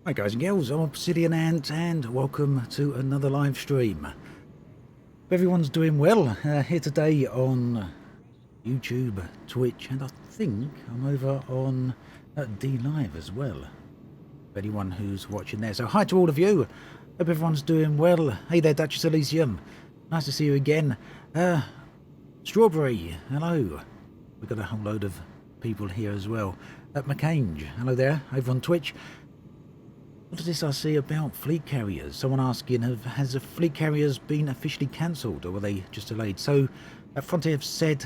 Hi guys and girls, I'm Obsidian Ant and welcome to another live stream. Hope everyone's doing well here today on YouTube, Twitch, and I think I'm over on D Live as well. For anyone who's watching there. So hi to all of you. Hope everyone's doing well. Hey there, Duchess Elysium. Nice to see you again. Strawberry, hello. We've got a whole load of people here as well. McCange, hello there, over on Twitch. What is this I see about fleet carriers? Someone asking, has the fleet carriers been officially cancelled or were they just delayed? So, Frontier have said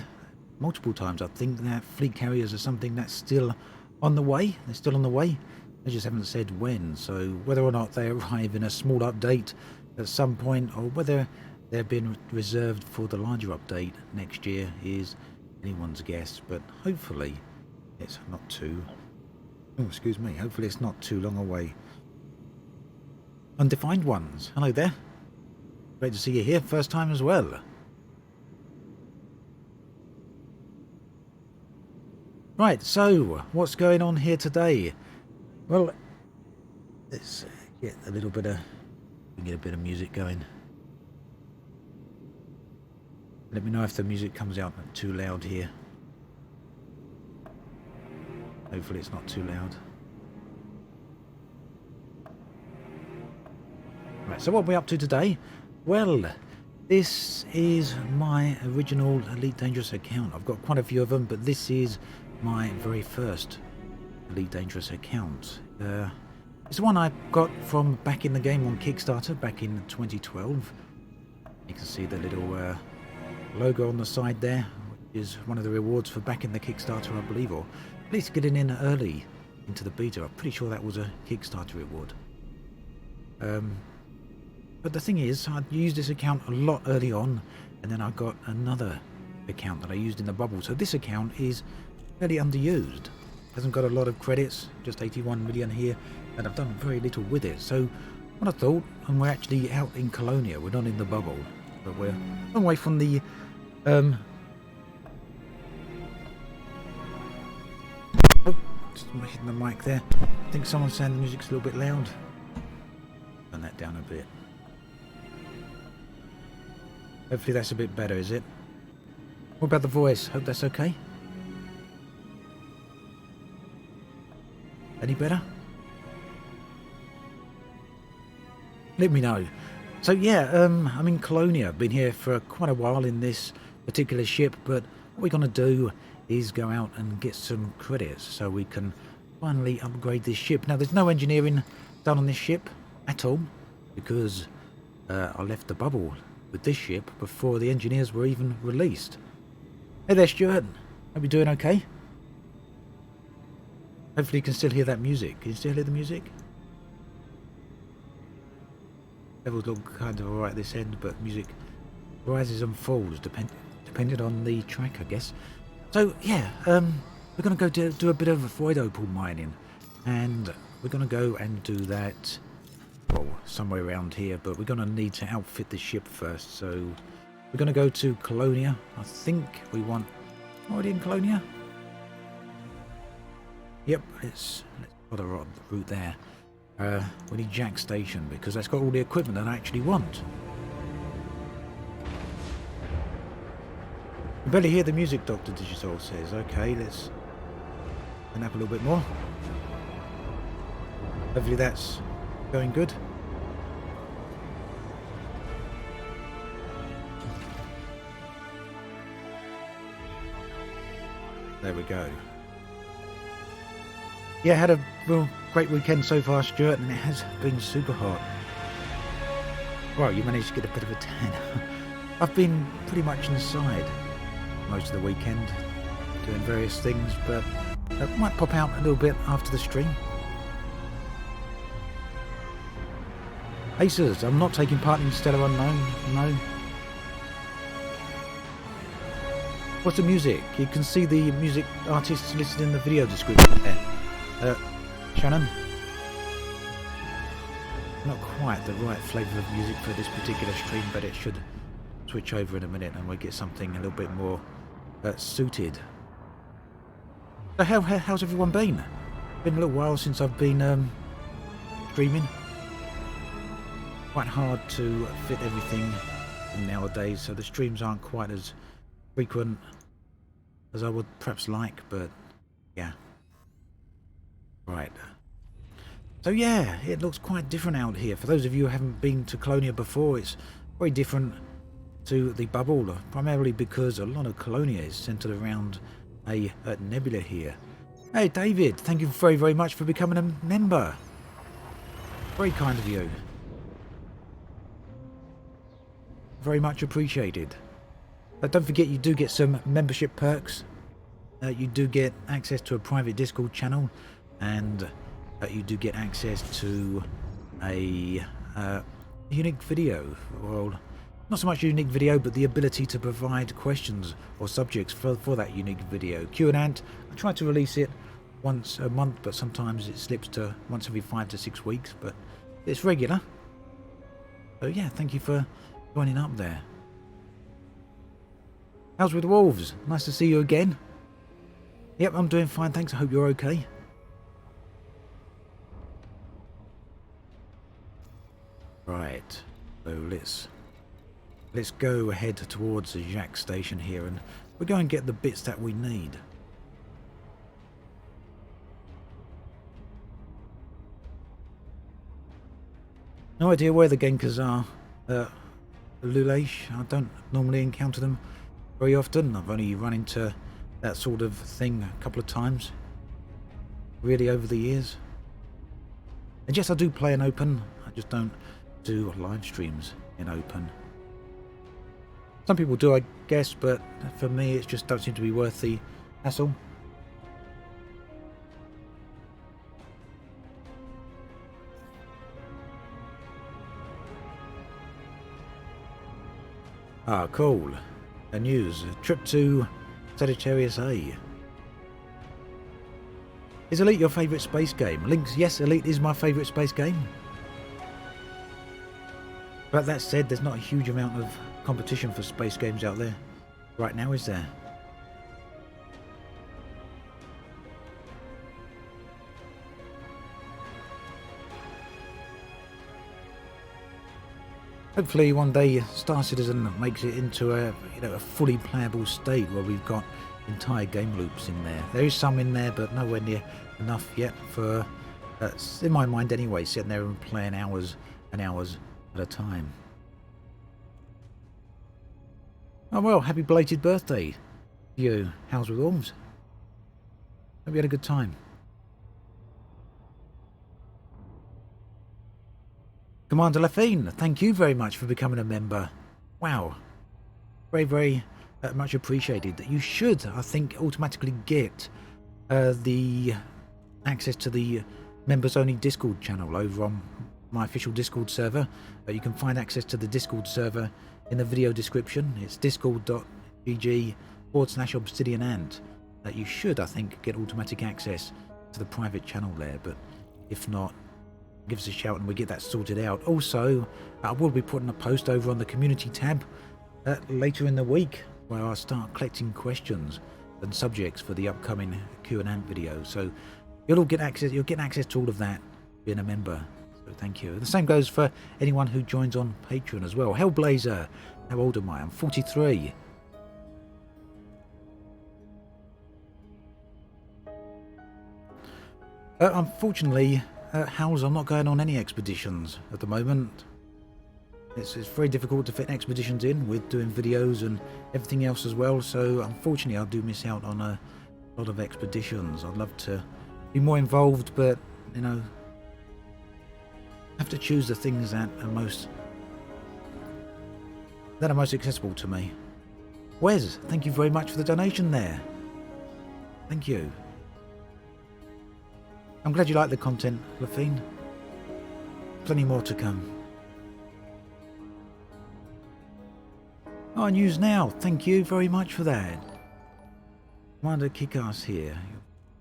multiple times, I think, that fleet carriers are something that's still on the way. They're still on the way. They just haven't said when. So, whether or not they arrive in a small update at some point or whether they've been reserved for the larger update next year is anyone's guess. But hopefully it's not too... Oh, excuse me. Hopefully it's not too long away. Undefined ones, hello there. Great to see you here, first time as well. Right, so what's going on here today? Well, let's get a little bit of, get a bit of music going. Let me know if the music comes out too loud here. Hopefully it's not too loud. Right, so what are we up to today? Well, this is my original Elite Dangerous account. I've got quite a few of them, but this is my very first Elite Dangerous account. It's the one I got from back in the game on Kickstarter back in 2012. You can see the little logo on the side there, which is one of the rewards for back in the Kickstarter, I believe, or at least getting in early into the beta. I'm pretty sure that was a Kickstarter reward. But the thing is, I used this account a lot early on, and then I got another account that I used in the bubble. So this account is fairly underused. Hasn't got a lot of credits, just 81 million here, and I've done very little with it. So what I thought, and we're actually out in Colonia, we're not in the bubble, but we're a long way from the... Oh, just hitting the mic there. I think someone's saying the music's a little bit loud. Turn that down a bit. Hopefully that's a bit better, is it? What about the voice? Hope that's okay. Any better? Let me know. So yeah, I'm in Colonia. I've been here for quite a while in this particular ship, but what we're going to do is go out and get some credits so we can finally upgrade this ship. Now there's no engineering done on this ship at all because I left the bubble with this ship before the engineers were even released. Hey there, Stuart. Hope you're doing okay. Hopefully you can still hear that music. Can you still hear the music? Levels look kind of alright at this end, but music rises and falls depending on the track, I guess. So yeah, we're going to go do a bit of void opal mining, and we're going to go and do that, well, somewhere around here, but we're going to need to outfit the ship first. So we're going to go to Colonia. I think we want... Already in Colonia? Yep, let's put a route there. We need Jack Station because that's got all the equipment that I actually want. You barely hear the music, Dr. Digital says. Okay, let's turn up a little bit more. Hopefully that's going good. There we go. Yeah, had a real great weekend so far, Stuart, and it has been super hot. Well, you managed to get a bit of a tan. I've been pretty much inside most of the weekend, doing various things, but I might pop out a little bit after the stream. Aces, I'm not taking part in Stellar Unknown, no. What's the music? You can see the music artists listed in the video description there. Shannon? Not quite the right flavour of music for this particular stream, but it should switch over in a minute and we'll get something a little bit more suited. So how's everyone been? Been a little while since I've been streaming. Quite hard to fit everything in nowadays, so the streams aren't quite as frequent as I would perhaps like, but yeah. Right. So yeah, it looks quite different out here. For those of you who haven't been to Colonia before, it's very different to the bubble, primarily because a lot of Colonia is centered around a nebula here. Hey David, thank you very, very much for becoming a member. Very kind of you. Very much appreciated. But don't forget, you do get some membership perks. You do get access to a private Discord channel, and you do get access to a unique video. Well, not so much a unique video, but the ability to provide questions or subjects for that unique video. Q&A, I try to release it once a month, but sometimes it slips to once every 5 to 6 weeks, but it's regular. So yeah, thank you for joining up there. How's with the Wolves? Nice to see you again. Yep, I'm doing fine, thanks. I hope you're okay. Right, so let's go ahead towards the Jacques station here, and we'll go and get the bits that we need. No idea where the Genkers are. Lulaish, I don't normally encounter them very often. I've only run into that sort of thing a couple of times, really, over the years. And yes, I do play in open, I just don't do live streams in open. Some people do, I guess, but for me it just don't seem to be worth the hassle. Ah, cool. A news. A trip to Sagittarius A. Is Elite your favourite space game? Links, yes, Elite is my favourite space game. But that said, there's not a huge amount of competition for space games out there right now, is there? Hopefully one day Star Citizen makes it into a fully playable state where we've got entire game loops in there. There is some in there, but nowhere near enough yet for, in my mind anyway, sitting there and playing hours and hours at a time. Oh well, happy belated birthday to you, How's with Orms. Hope you had a good time. Commander Lafine, thank you very much for becoming a member. Wow. Very, very much appreciated. You should, I think, automatically get the access to the members-only Discord channel over on my official Discord server. You can find access to the Discord server in the video description. It's discord.gg/obsidianant. You should, I think, get automatic access to the private channel there, but if not, give us a shout and we get that sorted out. Also, I will be putting a post over on the community tab later in the week where I'll start collecting questions and subjects for the upcoming Q&A video. So you'll get access to all of that being a member. So thank you. The same goes for anyone who joins on Patreon as well. Hellblazer, how old am I? I'm 43. Unfortunately, Howls, I'm not going on any expeditions at the moment. It's very difficult to fit expeditions in with doing videos and everything else as well, so unfortunately I do miss out on a lot of expeditions. I'd love to be more involved, but you know, I have to choose the things that are most accessible to me. Wes, thank you very much for the donation there. Thank you. I'm glad you like the content, Lafine. Plenty more to come. Oh, news now. Thank you very much for that. Commander Kickass here.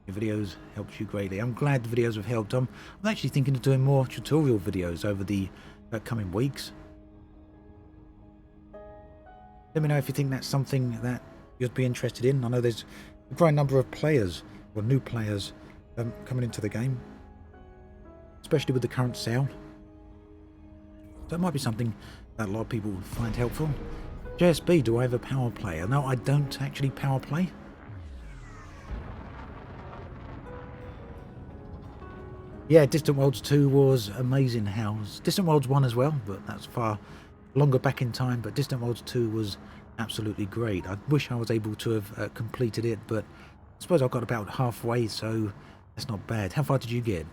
Your videos helped you greatly. I'm glad the videos have helped. I'm actually thinking of doing more tutorial videos over the coming weeks. Let me know if you think that's something that you'd be interested in. I know there's a growing number of players, or new players, coming into the game. especially with the current sale. So it might be something that a lot of people find helpful. JSB, do I have a power play? No, I don't actually power play. Yeah, Distant Worlds 2 was amazing. House. Distant Worlds 1 as well, but that's far longer back in time. But Distant Worlds 2 was absolutely great. I wish I was able to have completed it, but I suppose I got about halfway, so that's not bad. How far did you get?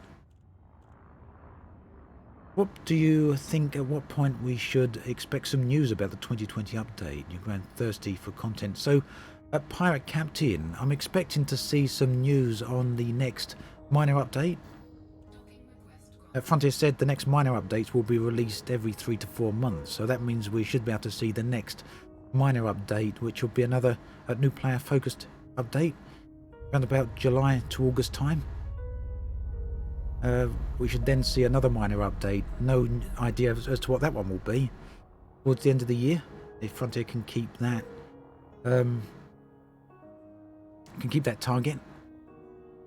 What do you think, at what point we should expect some news about the 2020 update? You're going thirsty for content. So, at Pirate Captain, I'm expecting to see some news on the next minor update. Frontier said the next minor updates will be released every 3 to 4 months, so that means we should be able to see the next minor update, which will be another new player focused update around about July to August time. We should then see another minor update. No idea as to what that one will be towards the end of the year, if Frontier can keep that target.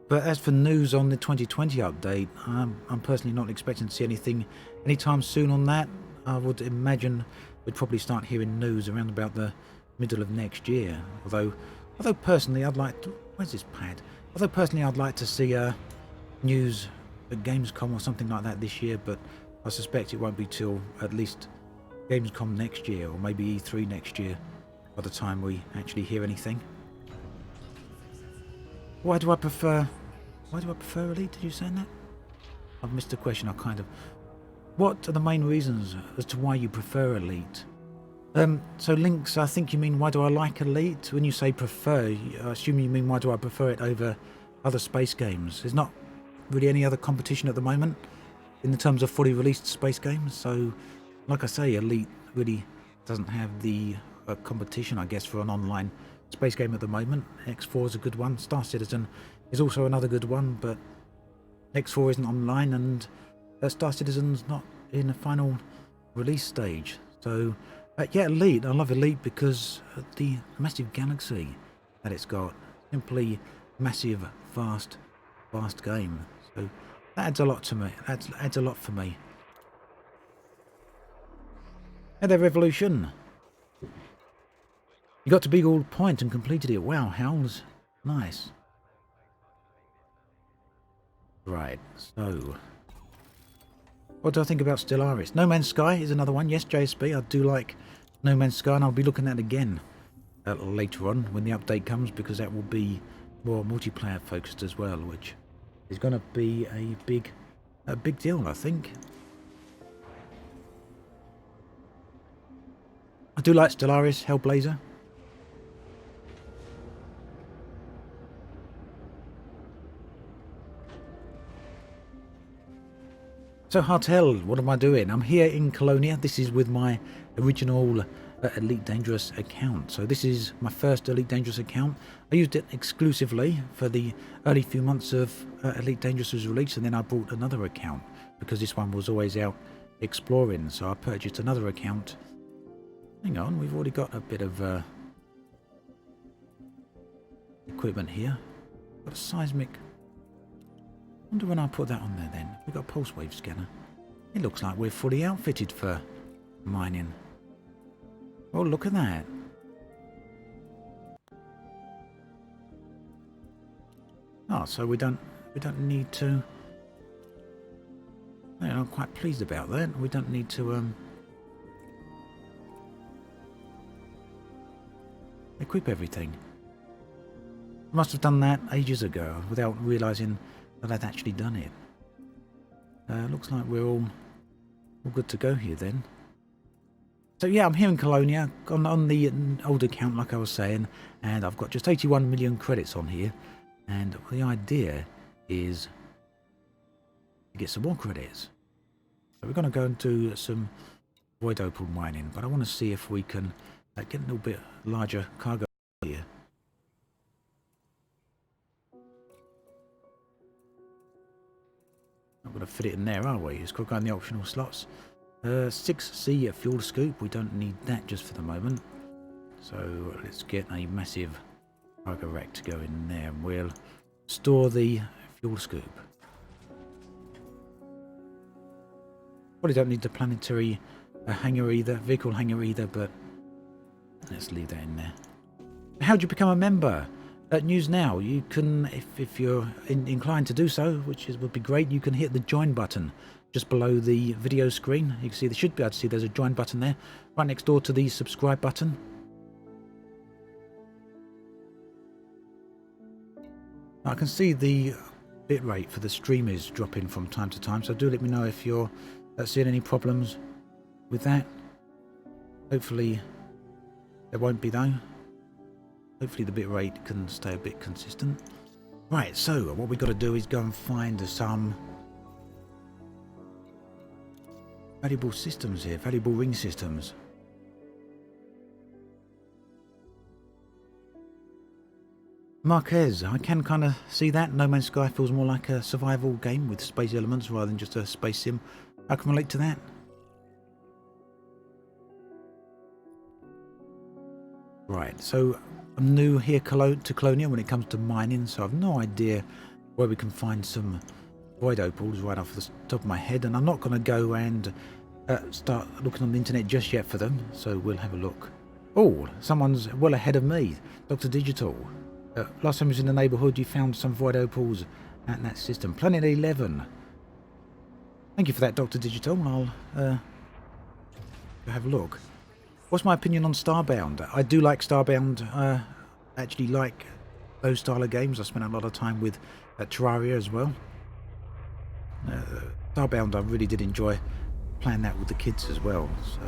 But as for news on the 2020 update, I'm personally not expecting to see anything anytime soon on that. I would imagine we'd probably start hearing news around about the middle of next year. Although personally, I'd like to... Where's this pad? Although personally, I'd like to see news at Gamescom or something like that this year, but I suspect it won't be till at least Gamescom next year, or maybe E3 next year, by the time we actually hear anything. Why do I prefer Elite? Did you say that? I've missed the question. What are the main reasons as to why you prefer Elite? So Lynx, I think you mean why do I like Elite? When you say prefer, I assume you mean why do I prefer it over other space games? There's not really any other competition at the moment in the terms of fully released space games. So, like I say, Elite really doesn't have the competition, I guess, for an online space game at the moment. X4 is a good one. Star Citizen is also another good one, but X4 isn't online, and Star Citizen's not in the final release stage. So, yeah, Elite. I love Elite because of the massive galaxy that it's got. Simply massive, vast game. So that adds a lot to me. Adds a lot for me. Hey there, Revolution. You got to Beagle Point and completed it. Wow, Howls. Nice. Right, so... what do I think about Stellaris? No Man's Sky is another one. Yes, JSB, I do like No Man's Sky, and I'll be looking at it again later on when the update comes, because that will be more multiplayer focused as well, which is going to be a big deal, I think. I do like Stellaris, Hellblazer. So Hartel, what am I doing? I'm here in Colonia. This is with my original Elite Dangerous account. So this is my first Elite Dangerous account. I used it exclusively for the early few months of Elite Dangerous's release, and then I bought another account because this one was always out exploring. So I purchased another account. Hang on, we've already got a bit of equipment here. Got a seismic... wonder when I put that on there then. We've got a pulse wave scanner. It looks like we're fully outfitted for mining. Oh, look at that. Oh, so we don't need to... I'm quite pleased about that. We don't need to equip everything. I must have done that ages ago without realising that I'd actually done it. Looks like we're all good to go here then. So yeah, I'm here in Colonia on the old account, like I was saying, and I've got just 81 million credits on here, and the idea is to get some more credits. So we're going to go and do some void opal mining, but I want to see if we can get a little bit larger cargo here. Not going to fit it in there, are we? It's got to go in the optional slots. 6C fuel scoop. We don't need that just for the moment. So let's get a massive cargo rack to go in there, and we'll store the fuel scoop. Probably don't need the planetary hangar either, vehicle hangar either, but let's leave that in there. How do you become a member? News now. You can, if you're inclined to do so, would be great, you can hit the join button just below the video screen. You can see, they should be able to see there's a join button there, right next door to the subscribe button. I can see the bitrate for the stream is dropping from time to time, so do let me know if you're seeing any problems with that. Hopefully there won't be though. Hopefully the bitrate can stay a bit consistent. Right, so what we've got to do is go and find some valuable systems here, valuable ring systems. Marquez, I can kind of see that. No Man's Sky feels more like a survival game with space elements rather than just a space sim. I can relate to that. Right, so I'm new here to Colonia when it comes to mining, so I've no idea where we can find some void opals right off the top of my head, and I'm not going to go and start looking on the internet just yet for them, so we'll have a look. Oh, someone's well ahead of me, Dr. Digital. Last time I was in the neighbourhood, you found some void opals at that system. Planet 11. Thank you for that, Dr. Digital. I'll go have a look. What's my opinion on Starbound? I do like Starbound. I actually like those style of games. I spent a lot of time with Terraria as well. Starbound, I really did enjoy playing that with the kids as well. So.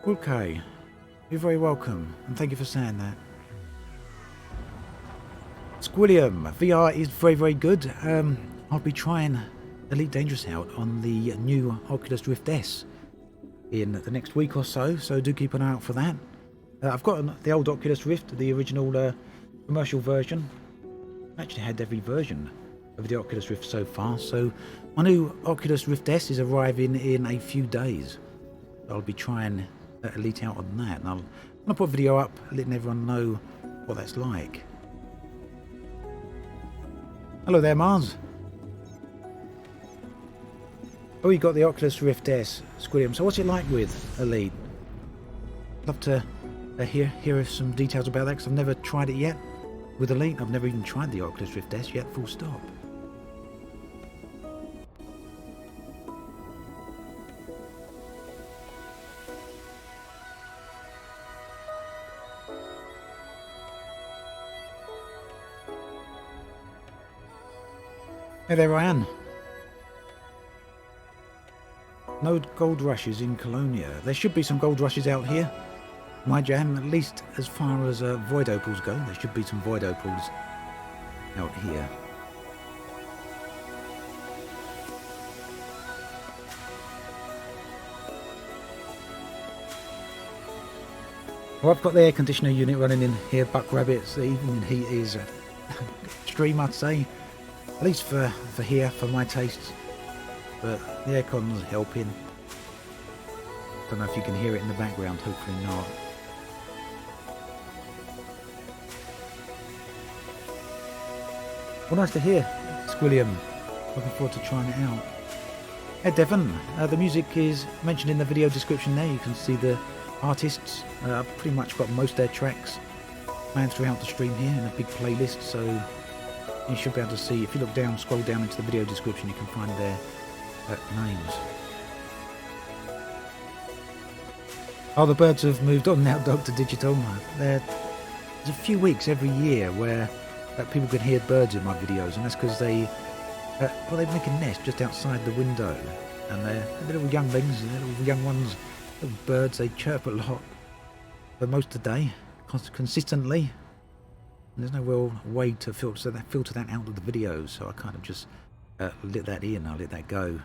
Okay, you're very welcome, and thank you for saying that. Squilliam, VR is very, very good. I'll be trying Elite Dangerous out on the new Oculus Rift S in the next week or so, so do keep an eye out for that. I've got the old Oculus Rift, the original commercial version. I actually had every version of the Oculus Rift so far, so my new Oculus Rift S is arriving in a few days. I'll be trying Elite out on that, and I'm gonna put a video up letting everyone know what that's like. Hello there, Mars. Oh, you got the Oculus Rift S, Squilliam. So what's it like with Elite? Love to hear some details about that, because I've never tried it yet with Elite. I've never even tried the Oculus Rift S yet, full stop. Hey there, Ryan. No gold rushes in Colonia. There should be some gold rushes out here. My jam, at least as far as void opals go, there should be some void opals out here. Well, I've got the air conditioner unit running in here, buck rabbits. The evening heat is extreme, I'd say. At least for here, for my tastes. But the aircon's helping. Don't know if you can hear it in the background, hopefully not. Well, nice to hear, Squilliam. Looking forward to trying it out. Hey Devon, the music is mentioned in the video description there. You can see the artists. I've pretty much got most of their tracks planned throughout the stream here in a big playlist, so you should be able to see, if you look down, scroll down into the video description, you can find their names. Oh, the birds have moved on now, Dr. Digital. There's a few weeks every year where people can hear birds in my videos, and that's because they make a nest just outside the window, and they're little younglings, they're little young ones, little birds. They chirp a lot for most of the day, consistently. There's no real way to filter that out of the video, so I kind of just let that in, I let that go.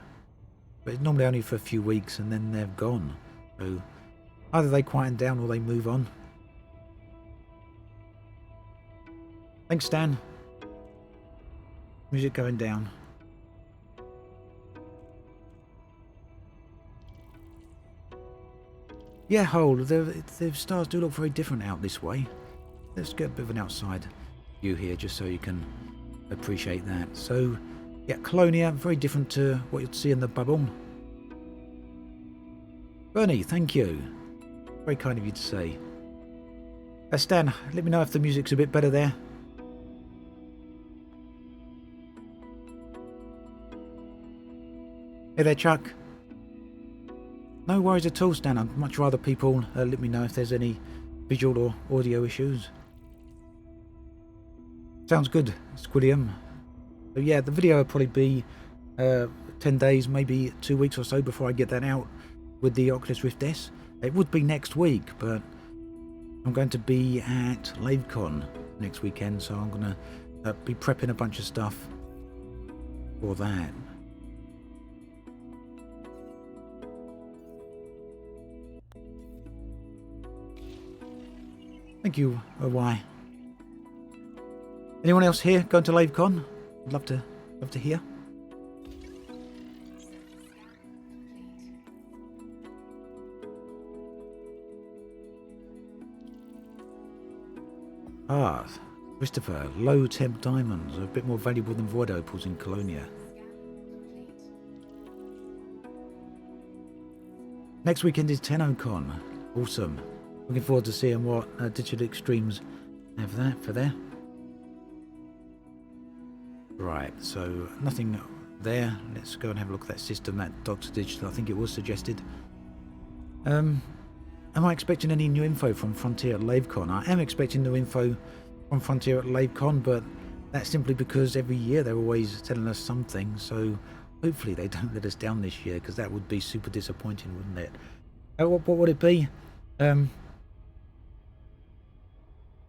But it's normally only for a few weeks and then they're gone. So either they quieten down or they move on. Thanks, Stan. Music going down. Yeah, Hole, the stars do look very different out this way. Let's get a bit of an outside view here just so you can appreciate that. So, yeah, Colonia, very different to what you'd see in the bubble. Bernie, thank you. Very kind of you to say. Stan, let me know if the music's a bit better there. Hey there, Chuck. No worries at all, Stan. I'd much rather people let me know if there's any visual or audio issues. Sounds good, Squilliam. So yeah, the video will probably be 10 days, maybe 2 weeks or so before I get that out with the Oculus Rift S. It would be next week, but I'm going to be at LaveCon next weekend, so I'm going to be prepping a bunch of stuff for that. Thank you, OY. Anyone else here going to LaveCon? I'd love to hear. Ah, Christopher, low temp diamonds are a bit more valuable than void opals in Colonia. Next weekend is TennoCon. Awesome. Looking forward to seeing what Digital Extremes have that for there. Right, so nothing there. Let's go and have a look at that system at Dr. Digital. I think it was suggested. Am I expecting any new info from Frontier at LaveCon? I am expecting new info from Frontier at LaveCon, but that's simply because every year they're always telling us something, so hopefully they don't let us down this year, because that would be super disappointing, wouldn't it? What would it be?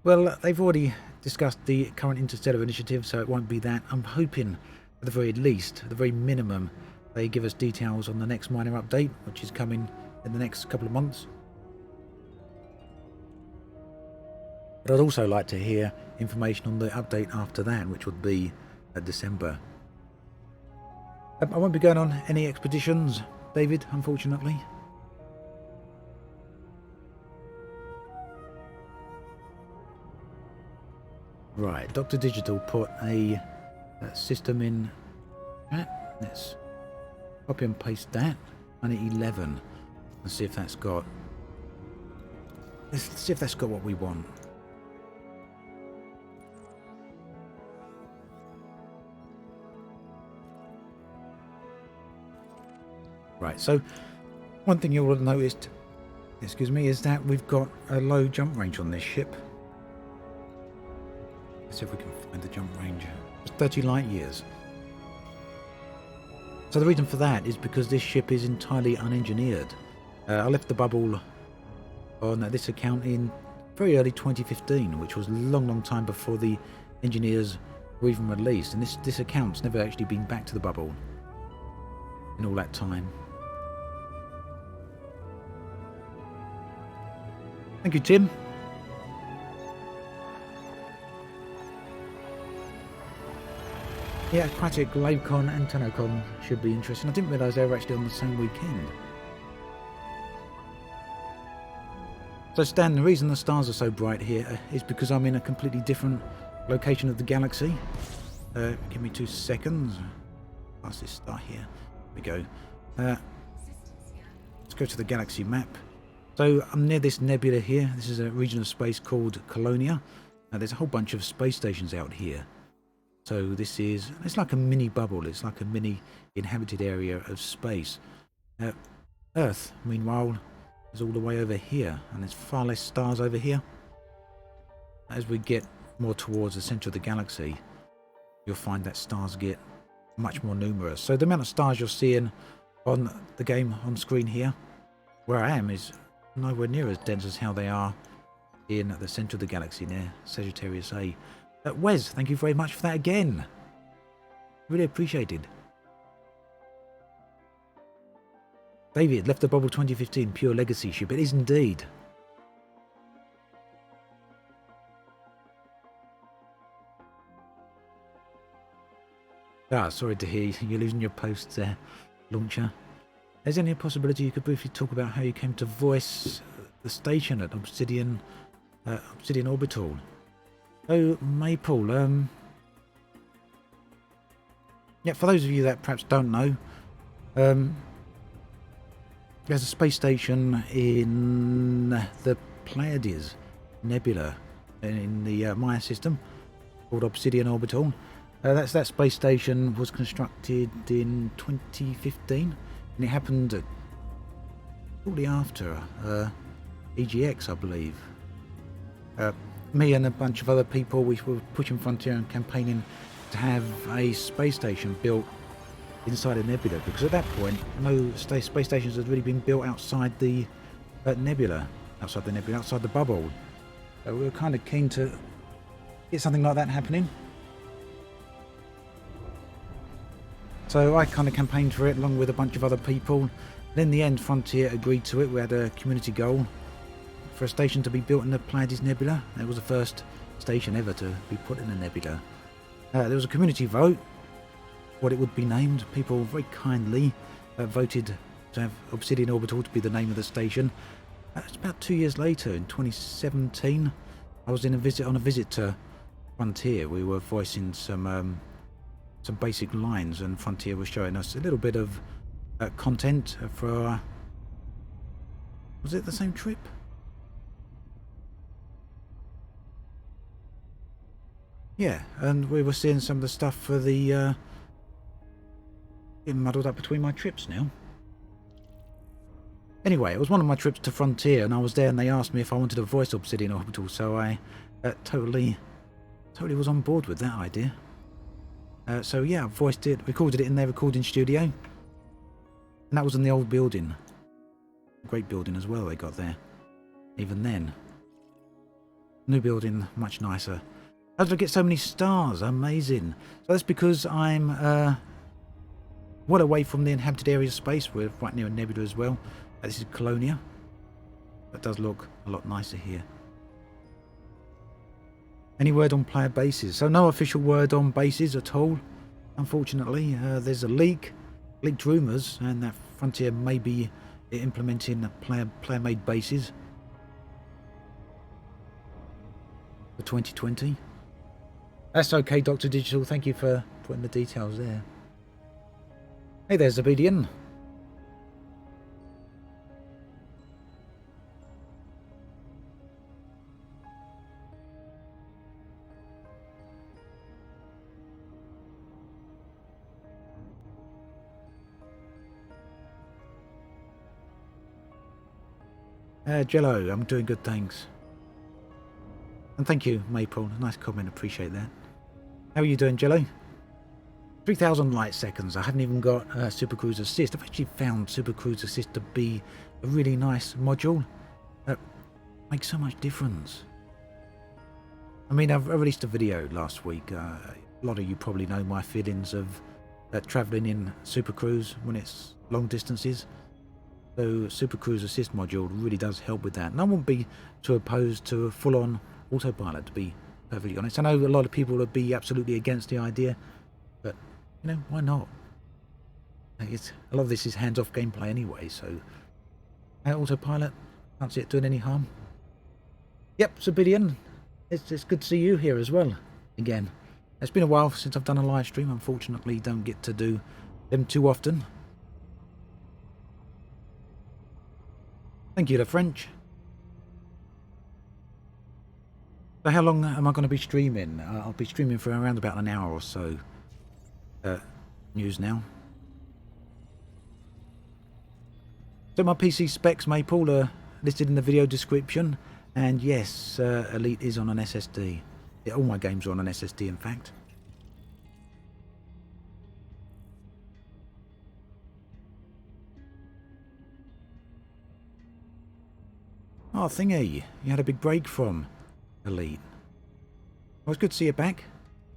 Well, they've already discussed the current Interstellar Initiative, so it won't be that. I'm hoping, at the very least, at the very minimum, they give us details on the next minor update, which is coming in the next couple of months. But I'd also like to hear information on the update after that, which would be December. I won't be going on any expeditions, David, unfortunately. Right, Dr. Digital put a system in that. Let's copy and paste that. 11. Let's see if that's got. Let's see if that's got what we want. Right, so one thing you will have noticed, excuse me, is that we've got a low jump range on this ship. Let's see if we can find the jump range. It's 30 light years. So the reason for that is because this ship is entirely unengineered. I left the bubble on this account in very early 2015, which was a long time before the engineers were even released. And this account's never actually been back to the bubble in all that time. Thank you, Tim. Yeah, Aquatic, LaveCon and TennoCon should be interesting. I didn't realise they were actually on the same weekend. So Stan, the reason the stars are so bright here is because I'm in a completely different location of the galaxy. Give me 2 seconds. Pass this star here. There we go. Let's go to the galaxy map. So I'm near this nebula here. This is a region of space called Colonia. There's a whole bunch of space stations out here. So it's like a mini bubble. It's like a mini inhabited area of space. Earth, meanwhile, is all the way over here, and there's far less stars over here. As we get more towards the center of the galaxy, you'll find that stars get much more numerous. So the amount of stars you're seeing on the game on screen here, where I am, is nowhere near as dense as how they are in the center of the galaxy near Sagittarius A. Wes, thank you very much for that again. Really appreciated. David, left the bubble 2015, pure legacy ship. It is indeed. Ah, sorry to hear you're losing your post there, launcher. Is there any possibility you could briefly talk about how you came to voice the station at Obsidian Orbital? Oh, Maple, yeah, for those of you that perhaps don't know, there's a space station in the Pleiades Nebula in the Maya system called Obsidian Orbital. That space station was constructed in 2015, and it happened shortly after EGX, I believe. Me and a bunch of other people, we were pushing Frontier and campaigning to have a space station built inside a nebula, because at that point no space stations had really been built outside the nebula, outside the bubble. So we were kind of keen to get something like that happening. So I kind of campaigned for it along with a bunch of other people. And in the end, Frontier agreed to it. We had a community goal for a station to be built in the Pleiades Nebula. It was the first station ever to be put in a nebula. There was a community vote what it would be named. People very kindly voted to have Obsidian Orbital to be the name of the station. It's about 2 years later, in 2017, I was on a visit to Frontier. We were voicing some basic lines, and Frontier was showing us a little bit of content for was it the same trip? Yeah, and we were seeing some of the stuff for the getting muddled up between my trips now. Anyway, it was one of my trips to Frontier, and I was there, and they asked me if I wanted to voice Obsidian Orbital, so I totally was on board with that idea. So yeah, I voiced it, recorded it in their recording studio, and that was in the old building. Great building as well they got there. Even then, new building, much nicer. How did I get so many stars? Amazing. So that's because I'm well away from the inhabited area of space. We're right near a nebula as well. This is Colonia. That does look a lot nicer here. Any word on player bases? So no official word on bases at all. Unfortunately, there's a leaked rumours, and that Frontier may be implementing player-made bases for 2020. That's okay, Dr. Digital. Thank you for putting the details there. Hey there, Zabedian. Jello, I'm doing good, thanks. And thank you, Maple. Nice comment, appreciate that. How are you doing, Jello? 3,000 light seconds. I haven't even got Super Cruise Assist. I've actually found Super Cruise Assist to be a really nice module. Makes so much difference. I mean, I released a video last week. A lot of you probably know my feelings of travelling in Super Cruise when it's long distances. So Super Cruise Assist module really does help with that. And I won't be too opposed to a full-on autopilot, to be perfectly honest. I know a lot of people would be absolutely against the idea, but, you know, why not? A lot of this is hands-off gameplay anyway, so autopilot, can't see it doing any harm. Yep, Sabidian, it's good to see you here as well, again. It's been a while since I've done a live stream. Unfortunately, don't get to do them too often. Thank you, the French. So how long am I going to be streaming? I'll be streaming for around about an hour or so. News now. So my PC specs, Maple, are listed in the video description. And yes, Elite is on an SSD. Yeah, all my games are on an SSD, in fact. Oh, Thingy, you had a big break from Elite. Well, it's good to see you back.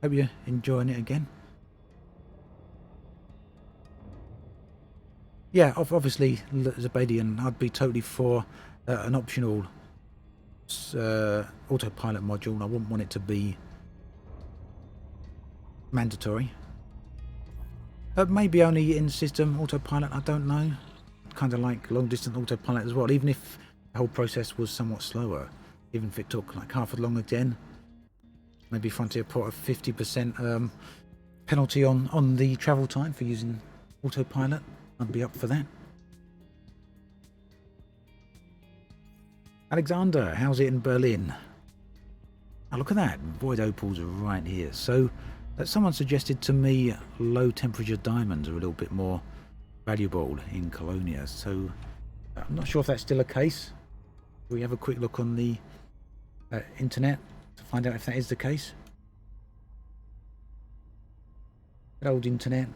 Hope you're enjoying it again. Yeah, obviously, Zabadian, I'd be totally for an optional autopilot module. I wouldn't want it to be mandatory. Maybe only in system autopilot, I don't know. Kind of like long distance autopilot as well, even if the whole process was somewhat slower. Even if it took like half as long again. Maybe Frontier put a 50% penalty on the travel time for using autopilot. I'd be up for that. Alexander, how's it in Berlin? Oh, look at that. Void opals are right here. So someone suggested to me low temperature diamonds are a little bit more valuable in Colonia. So I'm not sure if that's still a case. We have a quick look on the internet to find out if that is the case. Good old internet.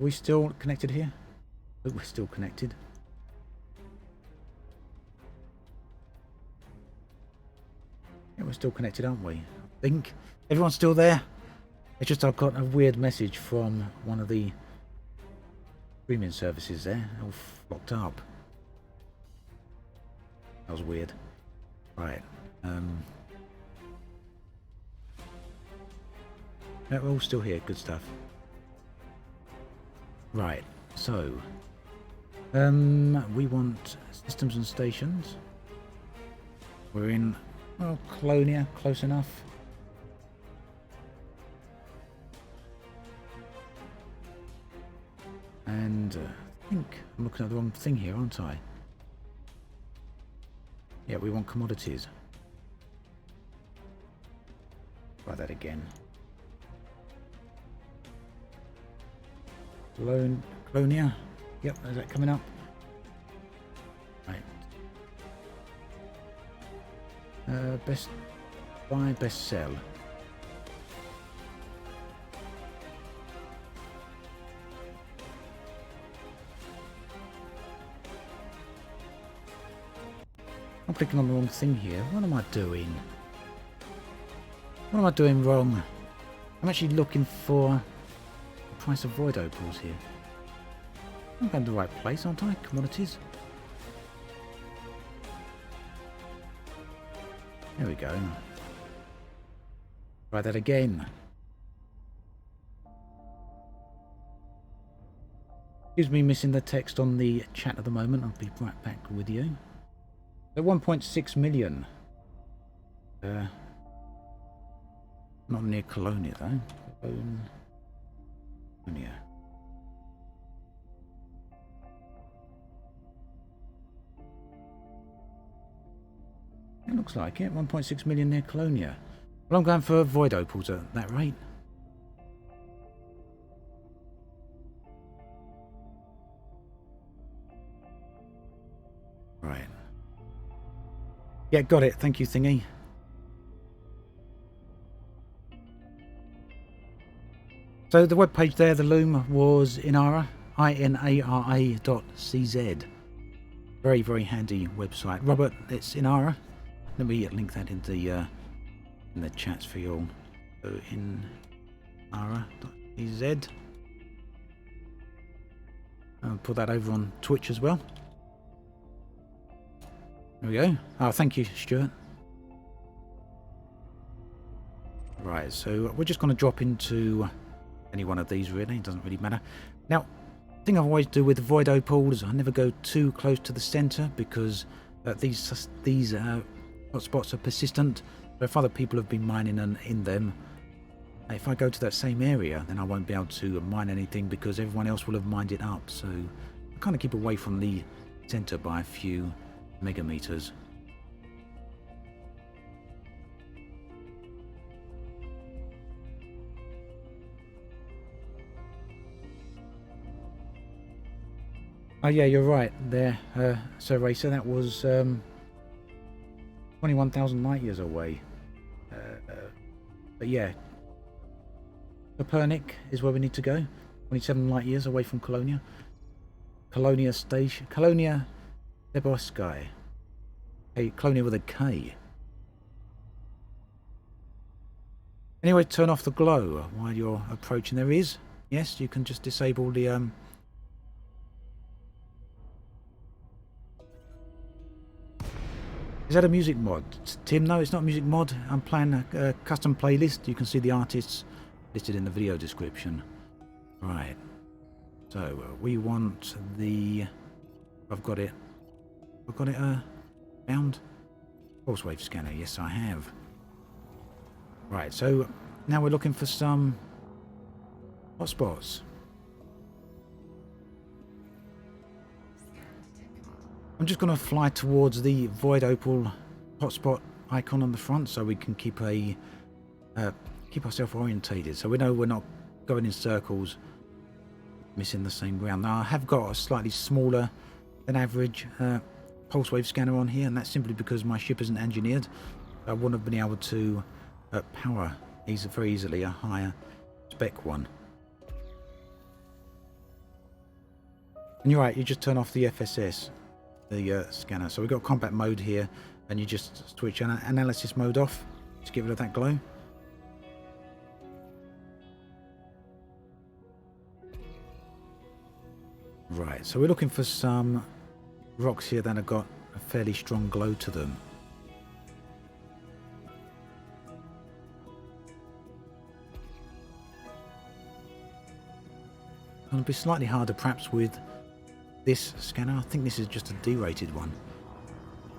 Are we still connected here? Oh, we're still connected. Yeah, we're still connected, aren't we? I think. Everyone's still there? It's just I've got a weird message from one of the streaming services there. All locked up. That was weird. Right. Yeah, we're all still here. Good stuff. Right. So, we want systems and stations. We're in, well, Colonia, close enough. And I think I'm looking at the wrong thing here, aren't I? Yeah, we want commodities. Try that again. Colonia. Yep, is that coming up? Right. Best buy, best sell. I'm clicking on the wrong thing here. What am I doing? What am I doing wrong? I'm actually looking for the price of void opals here. I'm going to the right place, aren't I? Commodities. There we go. Try that again. Excuse me missing the text on the chat at the moment. I'll be right back with you. So 1.6 million. Not near Colonia though. Colonia. It looks like it. 1.6 million near Colonia. Well, I'm going for void opals at that rate. Right. Yeah, got it. Thank you, Thingy. So the webpage there, the loom, was Inara, INARA.cz. Very, very handy website. Robert, it's Inara. Let me link that in the chats for you all. So Inara.cz. I'll put that over on Twitch as well. There we go. Oh, thank you, Stuart. Right, so we're just going to drop into any one of these, really. It doesn't really matter. Now, the thing I always do with the void opals, I never go too close to the center because these hotspots are persistent. So if other people have been mining in them, if I go to that same area, then I won't be able to mine anything because everyone else will have mined it up. So I kind of keep away from the center by a few megameters. Oh yeah, you're right there, Sir Racer. That was 21,000 light years away. But yeah, Copernic is where we need to go. 27 light years away from Colonia. Colonia Station. Colonia Lebowski. Hey, Colonia with a K. Anyway, turn off the glow while you're approaching. There is. Yes, you can just disable the Is that a music mod? Tim, no, it's not a music mod. I'm playing a custom playlist. You can see the artists listed in the video description. Right. So, we want the... I've got it found. Pulse wave scanner, yes I have. Right, so now we're looking for some hotspots. I'm just going to fly towards the void opal hotspot icon on the front so we can keep ourselves orientated, so we know we're not going in circles, missing the same ground. Now I have got a slightly smaller than average pulse wave scanner on here, and that's simply because my ship isn't engineered. I wouldn't have been able to power very easily a higher spec one. And you're right, you just turn off the FSS, the scanner. So we've got combat mode here, and you just switch analysis mode off to get rid of that glow. Right, so we're looking for some rocks here that have got a fairly strong glow to them. It'll be slightly harder perhaps with this scanner. I think this is just a D-rated one.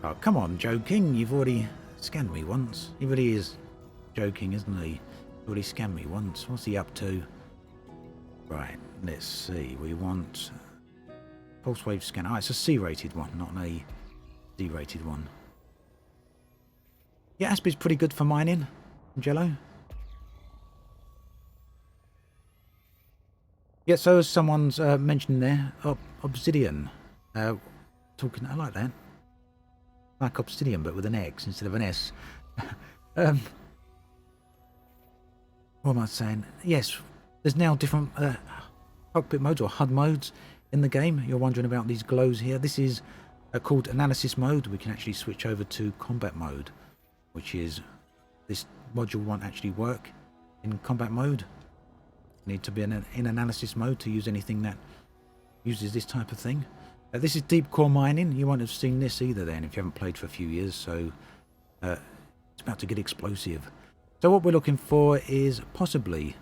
Oh, come on, joking. You've already scanned me once. He really is joking, isn't he? He's already scanned me once. What's he up to? Right, let's see. We want pulse wave scanner. Oh, it's a C-rated one, not a D-rated one. Yeah, Aspy's pretty good for mining. Jello. Yeah, so as someone's mentioned there, obsidian. I like that. Like obsidian, but with an X instead of an S. What am I saying? Yes, there's now different cockpit modes or HUD modes in the game. You're wondering about these glows here. This is called analysis mode. We can actually switch over to combat mode, which is this module won't actually work in combat mode. Need to be in analysis mode to use anything that uses this type of thing. This is deep core mining. You won't have seen this either then if you haven't played for a few years, so it's about to get explosive. So what we're looking for is possibly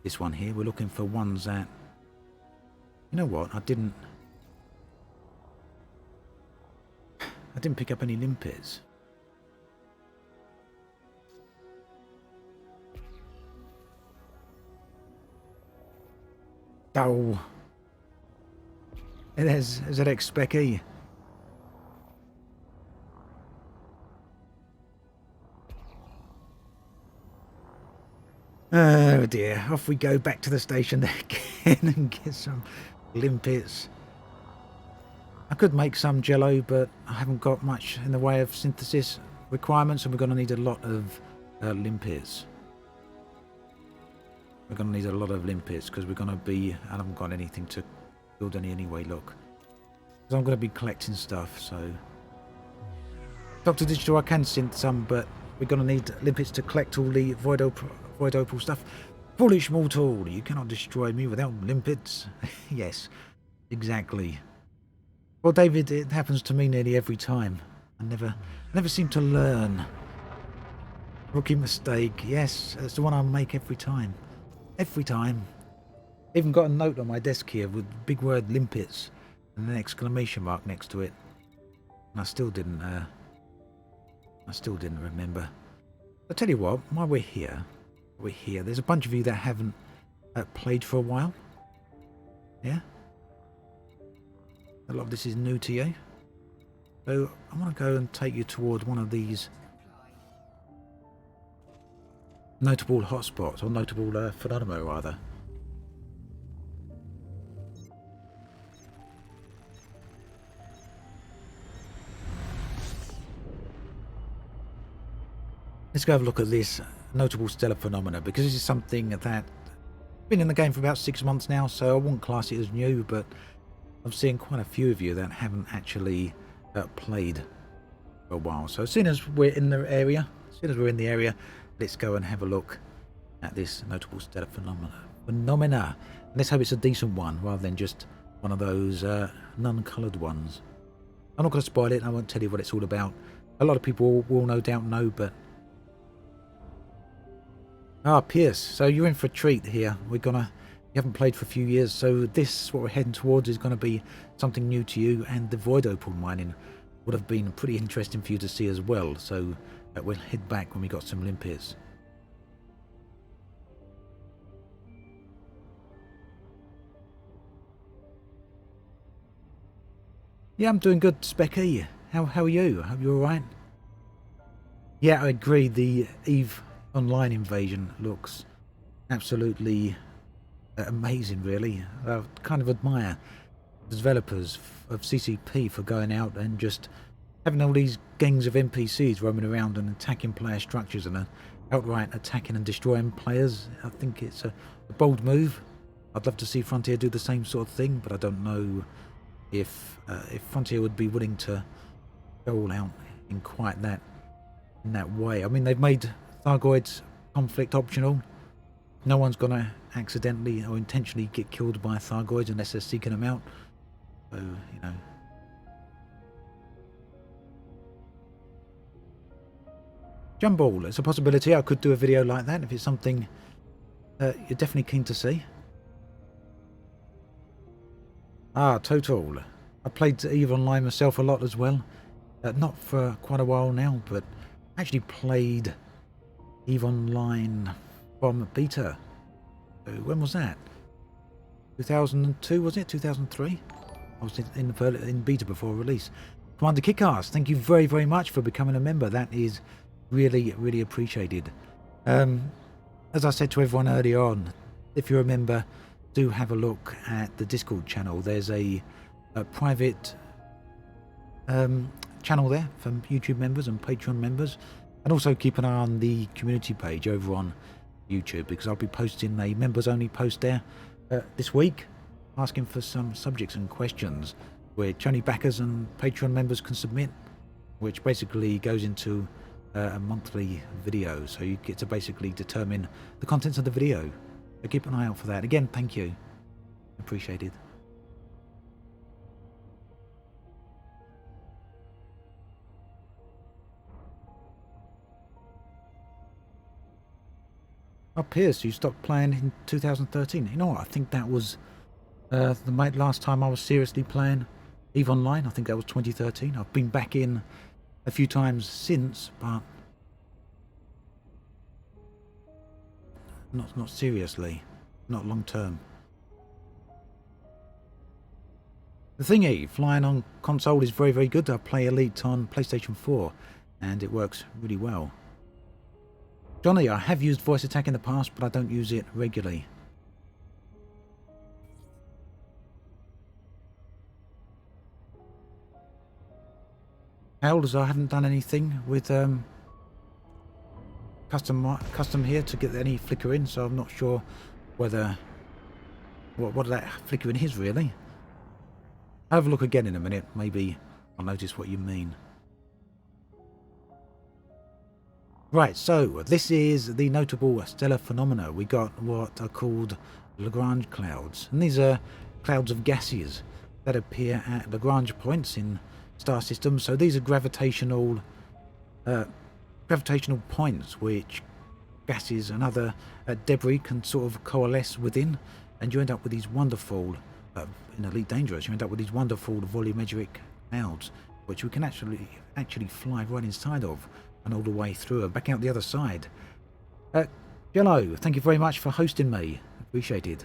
this one here. We're looking for ones that, you know what, I didn't pick up any limpets. Oh, there's that Specky. Oh dear, off we go back to the station there again and get some limpets. I could make some jello, but I haven't got much in the way of synthesis requirements, and we're going to need a lot of limpets. We're going to need a lot of limpets because we're going to be... I haven't got anything to build any anyway, look. Because I'm going to be collecting stuff, so... Dr. Digital, I can synth some, but we're going to need limpets to collect all the void opal stuff. Foolish mortal, you cannot destroy me without limpets. Yes, exactly. Well, David, it happens to me nearly every time. I never seem to learn. Rookie mistake. Yes, that's the one I make every time. Every time. Even got a note on my desk here with the big word limpets and an exclamation mark next to it. And I still didn't remember. I'll tell you what, while we're here, there's a bunch of you that haven't played for a while. Yeah? A lot of this is new to you. So I want to go and take you toward one of these notable hotspots, or notable phenomena rather. Let's go have a look at this notable stellar phenomena, because this is something that been in the game for about 6 months now, so I wouldn't class it as new, but I'm seeing quite a few of you that haven't actually played for a while. So as soon as we're in the area, let's go and have a look at this notable stellar phenomena. Let's hope it's a decent one rather than just one of those non-coloured ones. I'm not going to spoil it. I won't tell you what it's all about. a lot of people will no doubt know, but... Ah, Pierce, so you're in for a treat here. You haven't played for a few years, so this, what we're heading towards, is going to be something new to you, and the void opal mining would have been pretty interesting for you to see as well, so we'll head back when we got some limpets. Yeah, I'm doing good, Specky. How are you? Hope you're alright? Yeah, I agree. The EVE Online invasion looks absolutely amazing, really. I kind of admire the developers of CCP for going out and just having all these gangs of NPCs roaming around and attacking player structures and outright attacking and destroying players. I think it's a bold move. I'd love to see Frontier do the same sort of thing, but I don't know if Frontier would be willing to go all out in quite that way. I mean, they've made Thargoids conflict optional. No one's gonna accidentally or intentionally get killed by Thargoids unless they're seeking them out. So, you know. Jumball, it's a possibility I could do a video like that if it's something you're definitely keen to see. Ah, Total. I played EVE Online myself a lot as well. Not for quite a while now, but actually played EVE Online from beta. So when was that? 2002, was it? 2003? I was in beta before release. Commander Kickass, thank you very, very much for becoming a member. That is really, really appreciated. As I said to everyone earlier on, if you're a member, do have a look at the Discord channel. There's a private channel there for YouTube members and Patreon members, and also keep an eye on the community page over on YouTube, because I'll be posting a members only post there this week, asking for some subjects and questions which only backers and Patreon members can submit, which basically goes into a monthly video, so you get to basically determine the contents of the video. So keep an eye out for that. Again, thank you. Appreciated. Oh, Pierce, you stopped playing in 2013. You know what? I think that was the last time I was seriously playing EVE Online. I think that was 2013. I've been back in a few times since, but not seriously, not long term. The thingy, flying on console is very, very good. I play Elite on PlayStation 4, and it works really well. Johnny, I have used voice attack in the past, but I don't use it regularly. Elders, I haven't done anything with custom here to get any flickering, so I'm not sure whether what that flickering is really. I'll have a look again in a minute. Maybe I'll notice what you mean. Right, so this is the notable stellar phenomena. We got what are called Lagrange Clouds, and these are clouds of gases that appear at Lagrange points in star systems. So these are gravitational points which gases and other debris can sort of coalesce within, and you end up with these wonderful, in Elite Dangerous, you end up with these wonderful volumetric clouds, which we can actually fly right inside of, and all the way through and back out the other side. Jello, thank you very much for hosting me. Appreciated.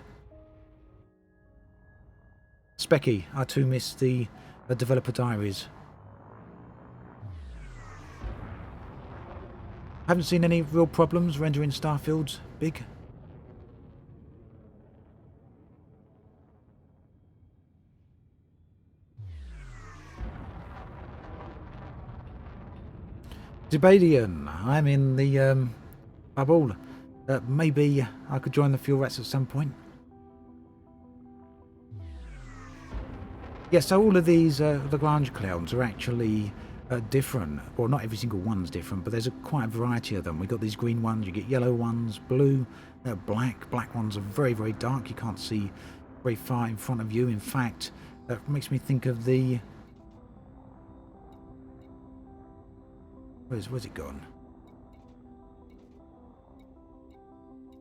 Specky, I too miss the developer diaries. Haven't seen any real problems rendering starfields big. Debadian, I'm in the bubble. Maybe I could join the fuel rats at some point. Yeah, so all of these Lagrange clouds are actually different. Well, not every single one's different, but there's quite a variety of them. We've got these green ones, you get yellow ones, blue, black. Black ones are very, very dark. You can't see very far in front of you. In fact, that makes me think of the Where's it gone?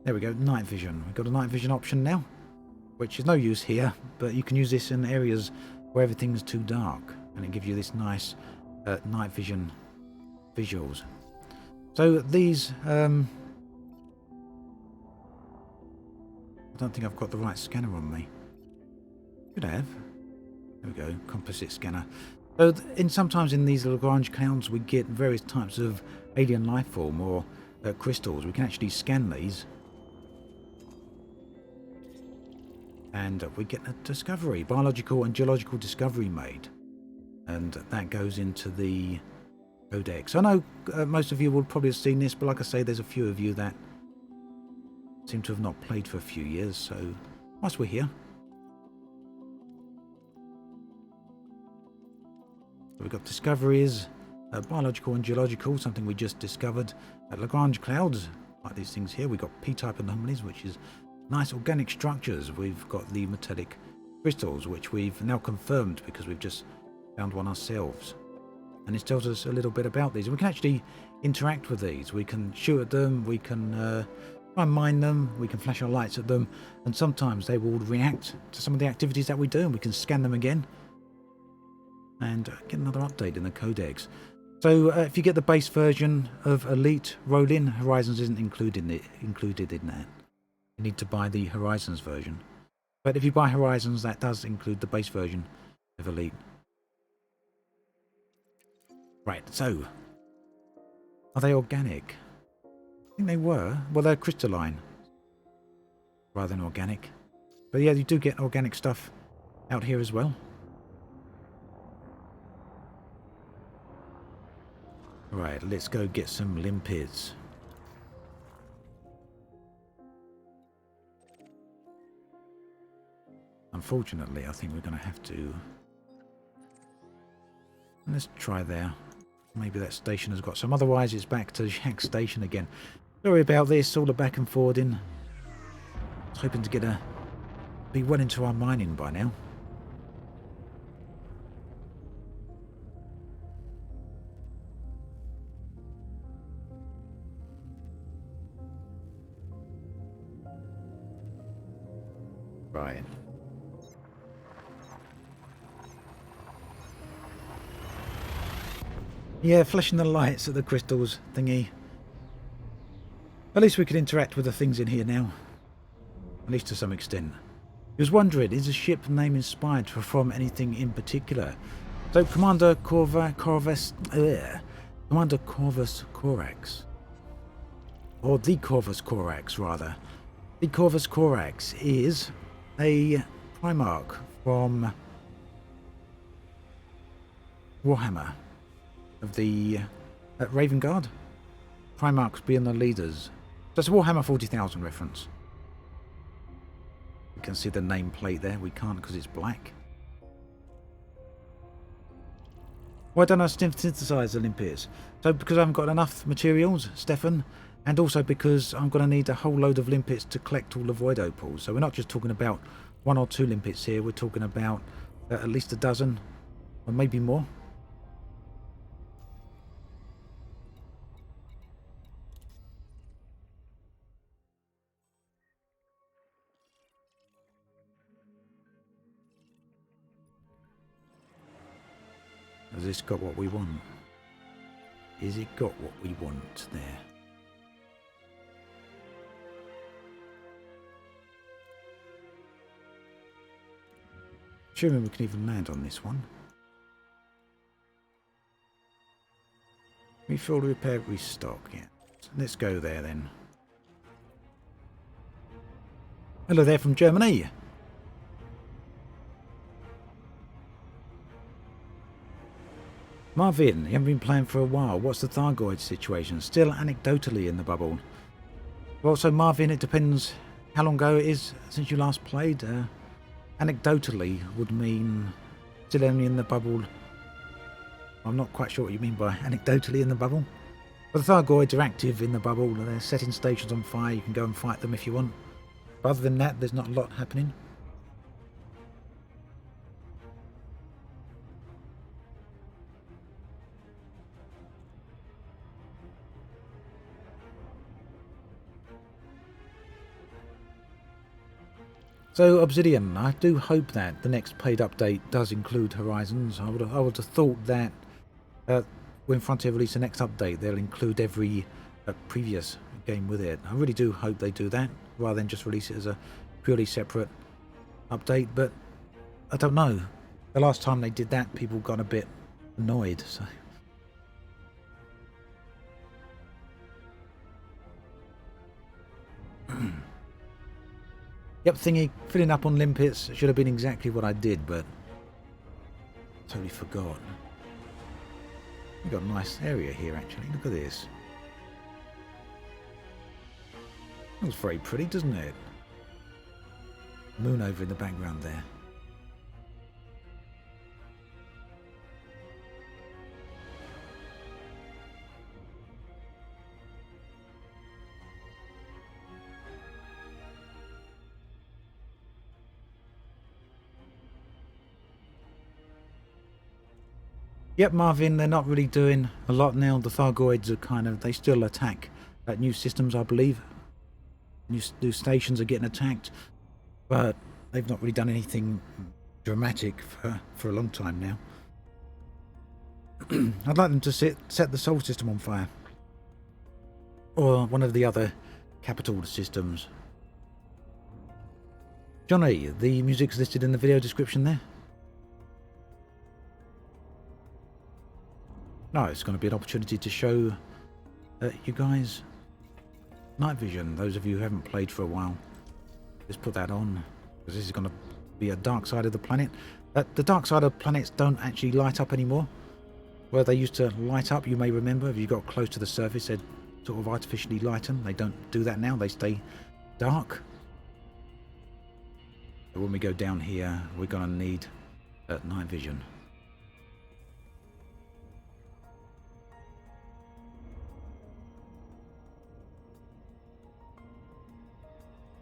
There we go, night vision. We've got a night vision option now, which is no use here, but you can use this in areas where everything's too dark, and it gives you this nice night vision visuals. So these, I don't think I've got the right scanner on me. Should have. There we go, composite scanner. So sometimes in these Lagrange Clouds we get various types of alien life form or crystals. We can actually scan these. And we get a discovery, biological and geological discovery made. And that goes into the codex. I know most of you will probably have seen this, but like I say, there's a few of you that seem to have not played for a few years, so whilst we're here. We've got discoveries, biological and geological, something we just discovered at Lagrange Clouds, like these things here. We've got P-type anomalies, which is nice organic structures. We've got the metallic crystals, which we've now confirmed because we've just found one ourselves. And it tells us a little bit about these. And we can actually interact with these. We can shoot at them, we can try and mine them, we can flash our lights at them, and sometimes they will react to some of the activities that we do, and we can scan them again and get another update in the codex. So if you get the base version of Elite Roll-In, Horizons isn't included in that. You need to buy the Horizons version. But if you buy Horizons, that does include the base version of Elite. Right, so are they organic? I think they were. Well, they're crystalline rather than organic. But yeah, you do get organic stuff out here as well. Right, let's go get some limpets. Unfortunately, I think we're going to have to... Let's try there. Maybe that station has got some. Otherwise, it's back to Jack Station again. Sorry about this, all the back and forwarding. I was hoping to be well into our mining by now. Right. Yeah, flashing the lights at the crystals thingy. At least we can interact with the things in here now. At least to some extent. He was wondering, is the ship name inspired from anything in particular? So Commander Corvus Corax. Or the Corvus Corax, rather. The Corvus Corax is a Primarch from Warhammer of the Raven Guard. Primarchs being the leaders. So it's a Warhammer 40,000 reference. You can see the nameplate there. We can't because it's black. Why don't I synthesize the limpets? So because I haven't got enough materials, Stefan, and also because I'm going to need a whole load of limpets to collect all the void opals. So we're not just talking about 1 or 2 limpets here. We're talking about at least a dozen, or maybe more. Has this got what we want? Is it got what we want there? Assuming we can even land on this one. Refill, repair, restock. Yeah. Let's go there then. Hello there from Germany. Marvin, you haven't been playing for a while. What's the Thargoid situation? Still anecdotally in the bubble. Well, so Marvin, it depends how long ago it is since you last played. Anecdotally would mean still only in the bubble. I'm not quite sure what you mean by anecdotally in the bubble. But the Thargoids are active in the bubble. They're setting stations on fire. You can go and fight them if you want. But other than that, there's not a lot happening. So Obsidian, I do hope that the next paid update does include Horizons. I would have thought that when Frontier release the next update, they'll include every previous game with it. I really do hope they do that, rather than just release it as a purely separate update. But I don't know. The last time they did that, people got a bit annoyed. So. Yep, thingy, filling up on limpets should have been exactly what I did, but totally forgot. We've got a nice area here, actually. Look at this. Looks very pretty, doesn't it? Moon over in the background there. Yep, Marvin, they're not really doing a lot now. The Thargoids are kind of, they still attack new systems, I believe. New stations are getting attacked, but they've not really done anything dramatic for a long time now. I'd like them to set the Sol system on fire. Or one of the other capital systems. Johnny, the music's listed in the video description there. No, it's going to be an opportunity to show you guys night vision. Those of you who haven't played for a while, just put that on, because this is going to be a dark side of the planet. The dark side of planets don't actually light up anymore. Where they used to light up, you may remember, if you got close to the surface, they'd sort of artificially lighten. They don't do that now, they stay dark. So when we go down here, we're going to need night vision.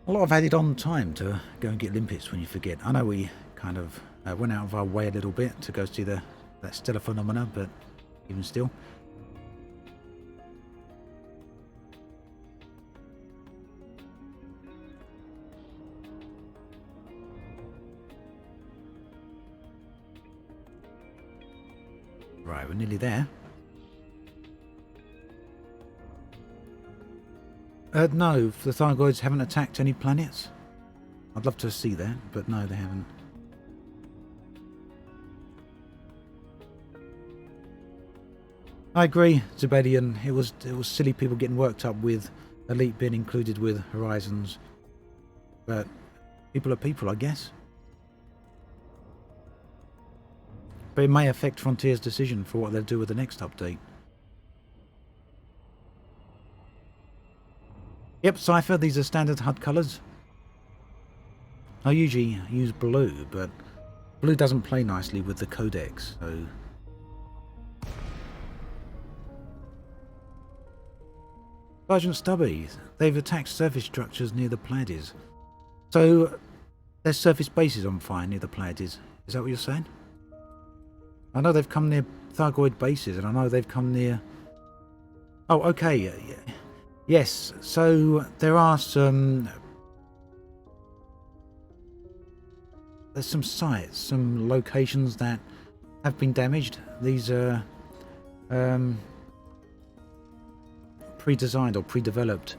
A lot of added on time to go and get limpets when you forget. I know we kind of went out of our way a little bit to go see that stellar phenomena, but even still. Right, we're nearly there. No, the Thargoids haven't attacked any planets. I'd love to see that, but no, they haven't. I agree, Zebedian. It was silly people getting worked up with Elite being included with Horizons. But people are people, I guess. But it may affect Frontier's decision for what they'll do with the next update. Yep, Cypher, these are standard HUD colours. I usually use blue, but blue doesn't play nicely with the codecs, so... Sergeant Stubby, they've attacked surface structures near the Pleiades. So, there's surface bases on fire near the Pleiades. Is that what you're saying? I know they've come near Thargoid bases, and I know they've come near... Oh, okay, yeah. Yes, so there are some... There's some sites, some locations that have been damaged. These are pre-designed or pre-developed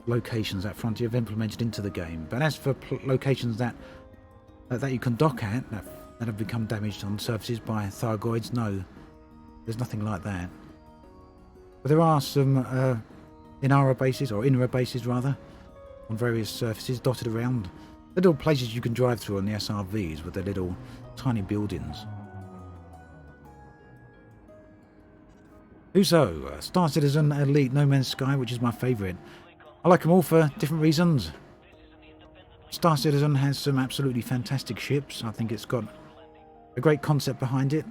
locations that Frontier have implemented into the game. But as for locations that you can dock at, that have become damaged on surfaces by Thargoids, no, there's nothing like that. But there are some... Inara bases, or Inra bases rather, on various surfaces dotted around. Little places you can drive through on the SRVs with their little tiny buildings. Uso, Star Citizen, Elite, No Man's Sky, which is my favourite. I like them all for different reasons. Star Citizen has some absolutely fantastic ships. I think it's got a great concept behind it,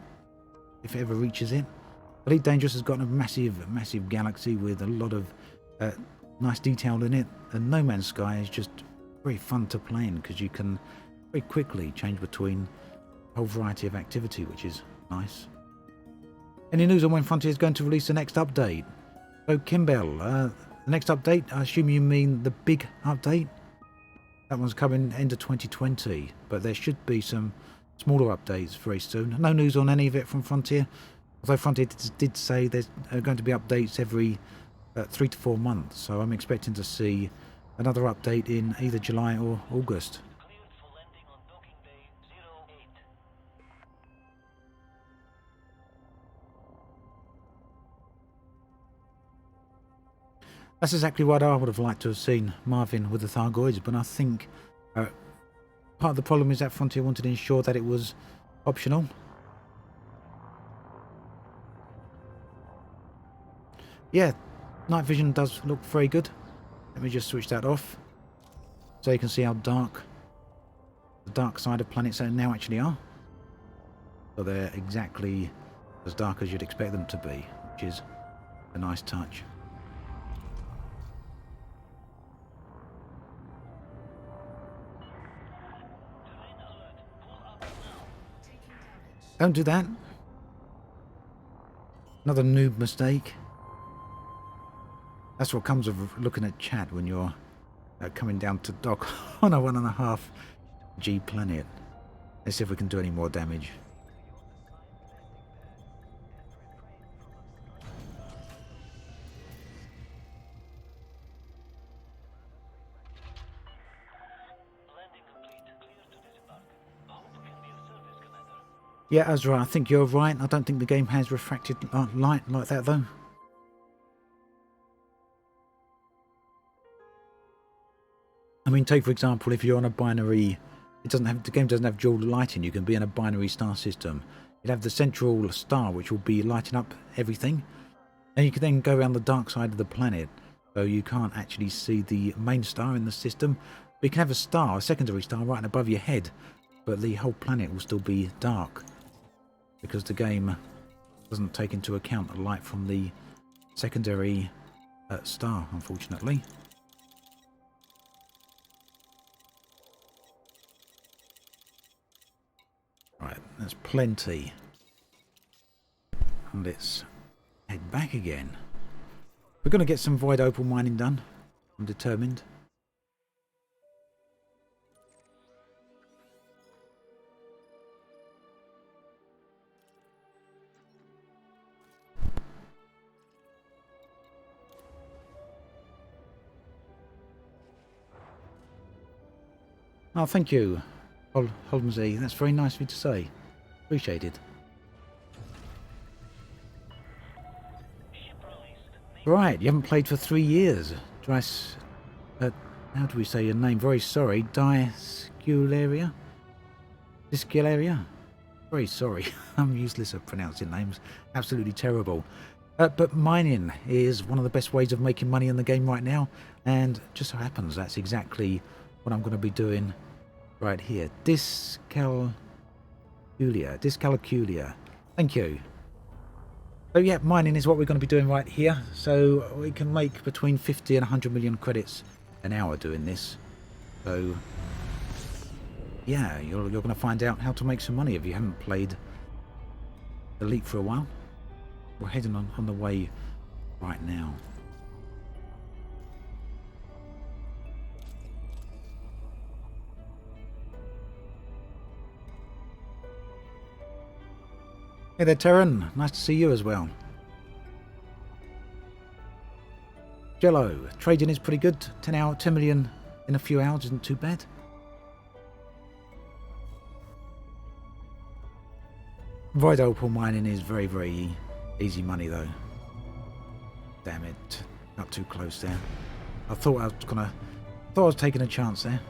if it ever reaches it. Elite Dangerous has got a massive galaxy with a lot of nice detail in it, and No Man's Sky is just very fun to play in because you can very quickly change between a whole variety of activity, which is nice. Any news on when Frontier is going to release the next update? So Kimbell, the next update, I assume you mean the big update? That one's coming end of 2020, but there should be some smaller updates very soon. No news on any of it from Frontier, although Frontier did say there's going to be updates every 3 to 4 months, so I'm expecting to see another update in either July or August. That's exactly what I would have liked to have seen Marvin with the Thargoids, but I think part of the problem is that Frontier wanted to ensure that it was optional. Yeah, night vision does look very good. Let me just switch that off so you can see how dark the dark side of planets now actually are. So they're exactly as dark as you'd expect them to be, which is a nice touch. Don't do that. Another noob mistake. That's what comes of looking at chat when you're coming down to dock on a 1.5 G planet. Let's see if we can do any more damage. Yeah, Ezra, I think you're right. I don't think the game has refracted light like that, though. I mean, take for example, if you're on a binary, the game doesn't have dual lighting. You can be in a binary star system. You'd have the central star, which will be lighting up everything, and you can then go around the dark side of the planet, so you can't actually see the main star in the system. But you can have a secondary star, right above your head, but the whole planet will still be dark, because the game doesn't take into account the light from the secondary star, unfortunately. Right, that's plenty. And let's head back again. We're going to get some void opal mining done, I'm determined. Oh, thank you, Holmesy. That's very nice of you to say. Appreciate it. Right, you haven't played for 3 years. How do we say your name? Very sorry. Discularia? Very sorry. I'm useless at pronouncing names. Absolutely terrible. But mining is one of the best ways of making money in the game right now. And just so happens that's exactly what I'm going to be doing right here. Discalculia. Thank you. So yeah, mining is what we're going to be doing right here. So we can make between 50 and 100 million credits an hour doing this. So yeah, you're going to find out how to make some money if you haven't played Elite for a while. We're heading on the way right now. Hey there, Terran. Nice to see you as well. Jello. Trading is pretty good. 10 million in a few hours isn't too bad. Void opal mining is very, very easy money though. Damn it. Not too close there. I thought I was taking a chance there.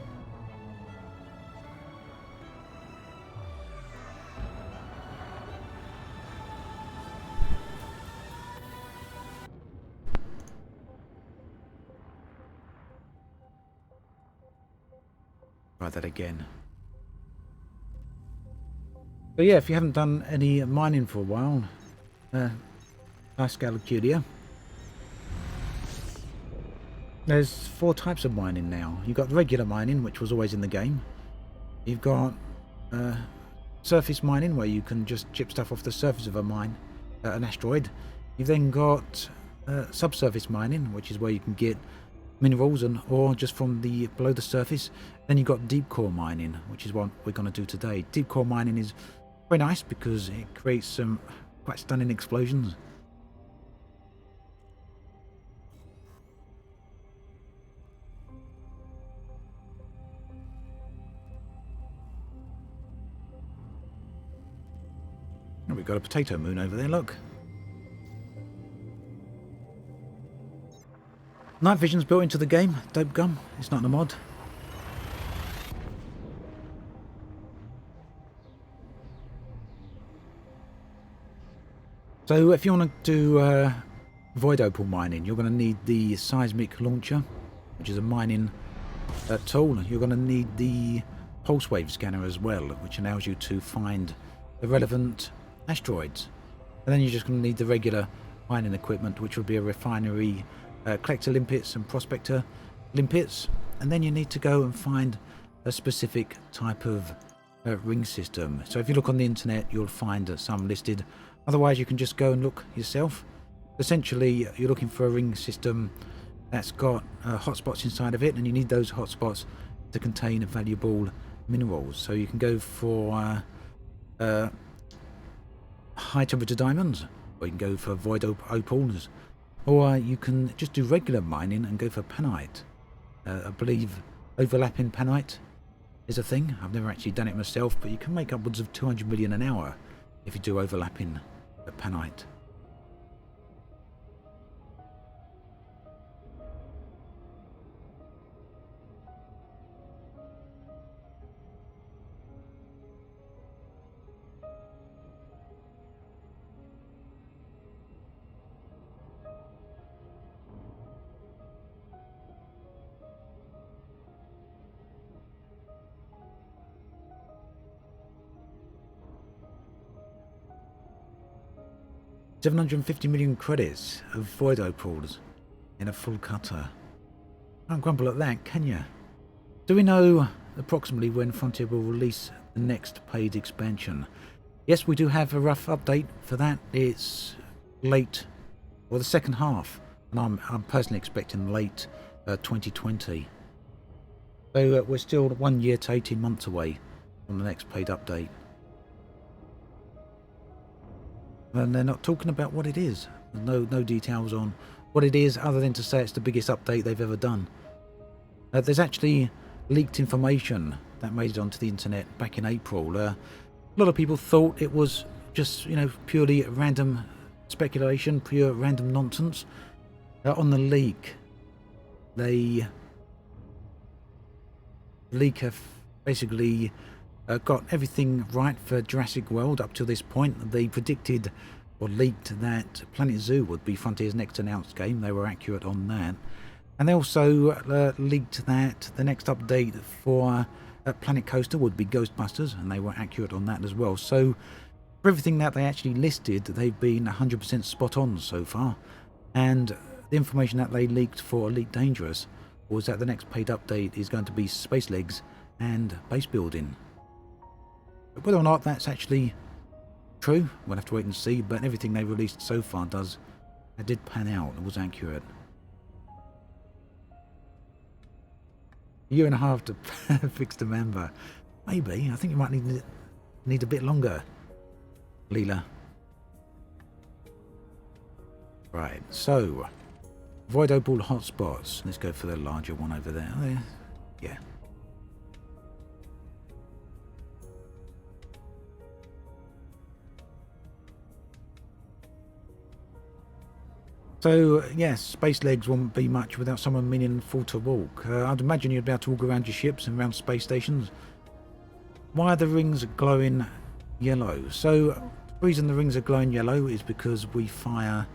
Try that again. So yeah, if you haven't done any mining for a while, Discalculia. There's 4 types of mining now. You've got regular mining, which was always in the game. You've got surface mining, where you can just chip stuff off the surface of a mine, an asteroid. You've then got subsurface mining, which is where you can get minerals or just from the below the surface. Then you've got deep core mining, which is what we're going to do today. Deep core mining is very nice because it creates some quite stunning explosions. Oh, we've got a potato moon over there, look. Night vision's built into the game. Dope gum. It's not a mod. So if you want to do void opal mining, you're going to need the seismic launcher, which is a mining tool. You're going to need the pulse wave scanner as well, which allows you to find the relevant asteroids. And then you're just going to need the regular mining equipment, which will be a refinery, collector limpets and prospector limpets. And then you need to go and find a specific type of ring system. So if you look on the internet, you'll find some listed. Otherwise, you can just go and look yourself. Essentially, you're looking for a ring system that's got hotspots inside of it, and you need those hotspots to contain valuable minerals. So you can go for high temperature diamonds, or you can go for void opals, or you can just do regular mining and go for panite. I believe overlapping panite is a thing. I've never actually done it myself, but you can make upwards of 200 million an hour if you do overlapping panite. $750 million credits of void opals in a full cutter. Can't grumble at that, can you? Do we know approximately when Frontier will release the next paid expansion? Yes, we do have a rough update for that. It's late, or the second half, and I'm personally expecting late 2020. So we're still 1 year to 18 months away from the next paid update. And they're not talking about what it is. There's no details on what it is, other than to say it's the biggest update they've ever done. There's actually leaked information that made it onto the internet back in April. A lot of people thought it was just, purely random speculation, pure random nonsense. On the leak, they have basically got everything right for Jurassic World up to this point. They predicted or leaked that Planet Zoo would be Frontier's next announced game. They were accurate on that. And they also leaked that the next update for Planet Coaster would be Ghostbusters, and they were accurate on that as well. So for everything that they actually listed, they've been 100% spot on so far. And the information that they leaked for Elite Dangerous was that the next paid update is going to be Space Legs and base building. Whether or not that's actually true, we'll have to wait and see, but everything they released so far did pan out. It was accurate. A year and a half to fix the member. Maybe. I think you might need a bit longer, Leela. Right, so void opal hotspots. Let's go for the larger one over there. Oh, yeah. So, yes, space legs won't be much without someone meaningful to walk. I'd imagine you'd be able to walk around your ships and around space stations. Why are the rings glowing yellow? So, the reason the rings are glowing yellow is because we fire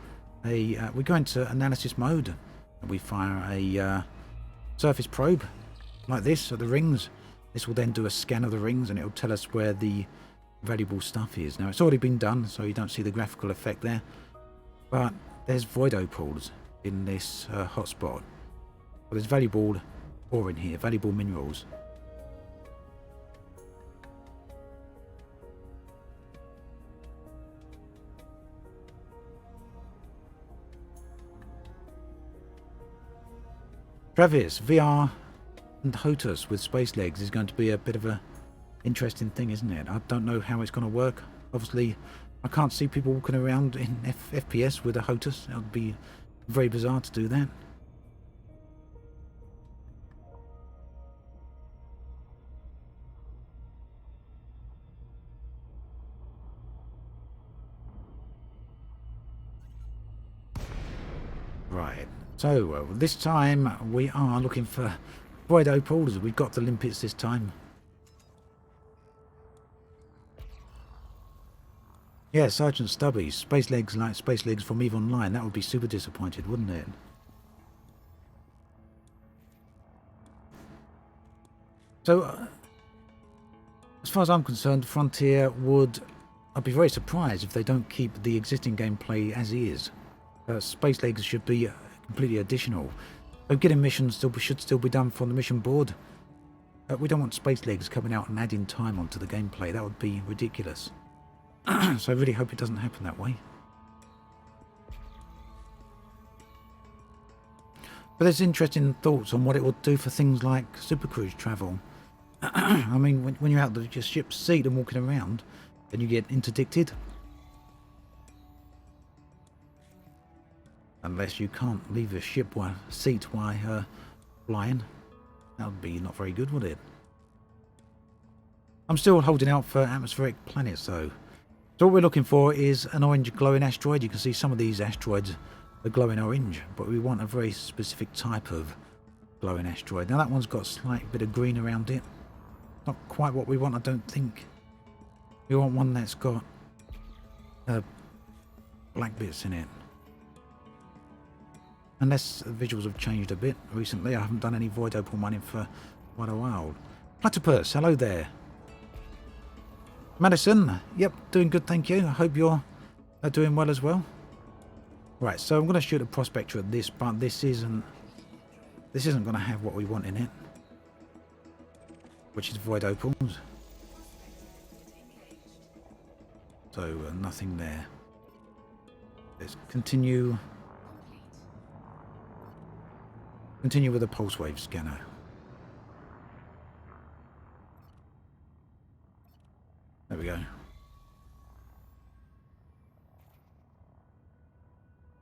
we go into analysis mode, and we fire a surface probe, like this, at the rings. This will then do a scan of the rings, and it will tell us where the valuable stuff is. Now, it's already been done, so you don't see the graphical effect there. But there's void opals in this hotspot. Well, there's valuable ore in here, valuable minerals. Travis, VR and HOTUS with space legs is going to be a bit of a interesting thing, isn't it? I don't know how it's going to work. Obviously, I can't see people walking around in FPS with a HOTUS. That would be very bizarre to do that. Right, so this time we are looking for void opals. We've got the limpets this time. Yeah, Sergeant Stubby, space legs like space legs from EVE Online. That would be super disappointed, wouldn't it? So, as far as I'm concerned, Frontier would... I'd be very surprised if they don't keep the existing gameplay as is. Space legs should be completely additional. So getting missions should still be done from the mission board. We don't want space legs coming out and adding time onto the gameplay. That would be ridiculous. So I really hope it doesn't happen that way. But there's interesting thoughts on what it would do for things like supercruise travel. I mean, when you're out of your ship's seat and walking around, then you get interdicted. Unless you can't leave your ship seat while flying. That would be not very good, would it? I'm still holding out for atmospheric planets, though. So what we're looking for is an orange glowing asteroid. You can see some of these asteroids are glowing orange, but we want a very specific type of glowing asteroid. Now that one's got a slight bit of green around it. Not quite what we want, I don't think. We want one that's got black bits in it. Unless the visuals have changed a bit recently. I haven't done any void opal mining for quite a while. Platypus, hello there. Madison, yep, doing good, thank you. I hope you're doing well as well. Right, so I'm going to shoot a prospector at this, but this isn't going to have what we want in it, which is void opals. So nothing there. Let's continue with the pulse wave scanner. There we go.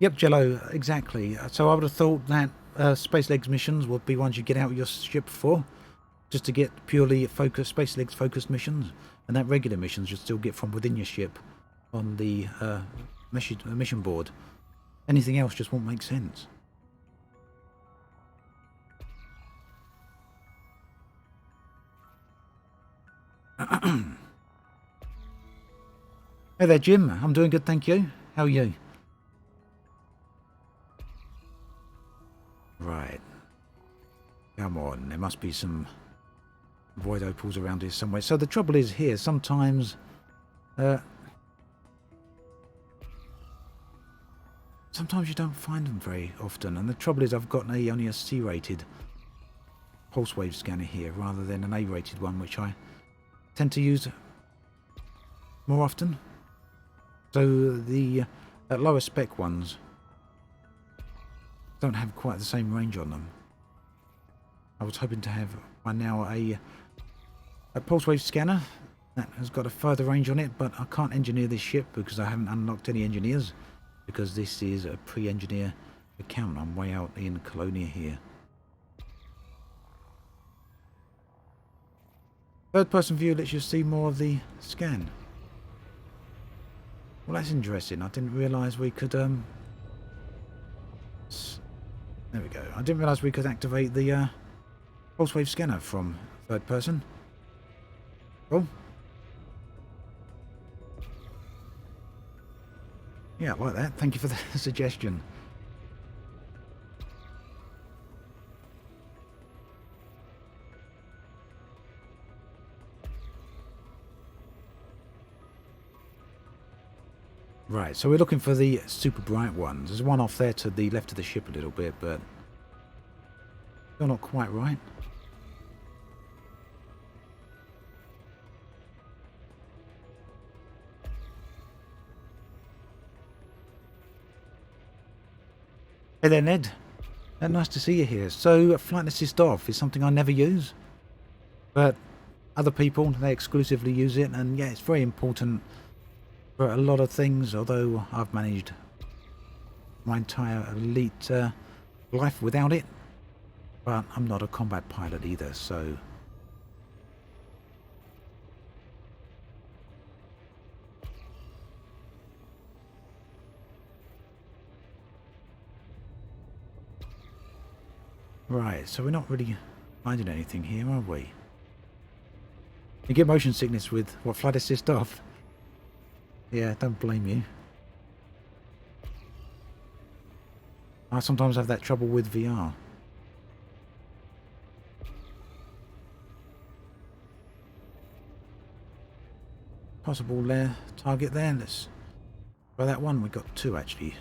Yep, Jello, exactly. So I would have thought that space legs missions would be ones you get out of your ship for, just to get purely focused space legs focused missions, and that regular missions you'll still get from within your ship on the mission board. Anything else just won't make sense. Hey there, Jim. I'm doing good, thank you. How are you? Right. Come on, there must be some void opals around here somewhere. So the trouble is here, sometimes you don't find them very often. And the trouble is I've got only a C-rated pulse wave scanner here rather than an A-rated one, which I tend to use more often. So the lower spec ones don't have quite the same range on them. I was hoping to have by now a pulse wave scanner that has got a further range on it, but I can't engineer this ship because I haven't unlocked any engineers, because this is a pre-engineer account. I'm way out in Colonia here. Third person view lets you see more of the scan. Well, that's interesting. I didn't realise we could there we go. I didn't realise we could activate the pulse wave scanner from third person. Cool. Yeah, I like that. Thank you for the suggestion. Right, so we're looking for the super bright ones. There's one off there to the left of the ship a little bit, but still not quite right. Hey there, Ned. Nice to see you here. So, flight assist off is something I never use, but other people, they exclusively use it, and yeah, it's very important for a lot of things, although I've managed my entire elite life without it, but I'm not a combat pilot either, so... Right, so we're not really finding anything here, are we? You get motion sickness with, what, flight assist off? Yeah, don't blame you. I sometimes have that trouble with VR. Possible target there. Let's try that one. We've got two actually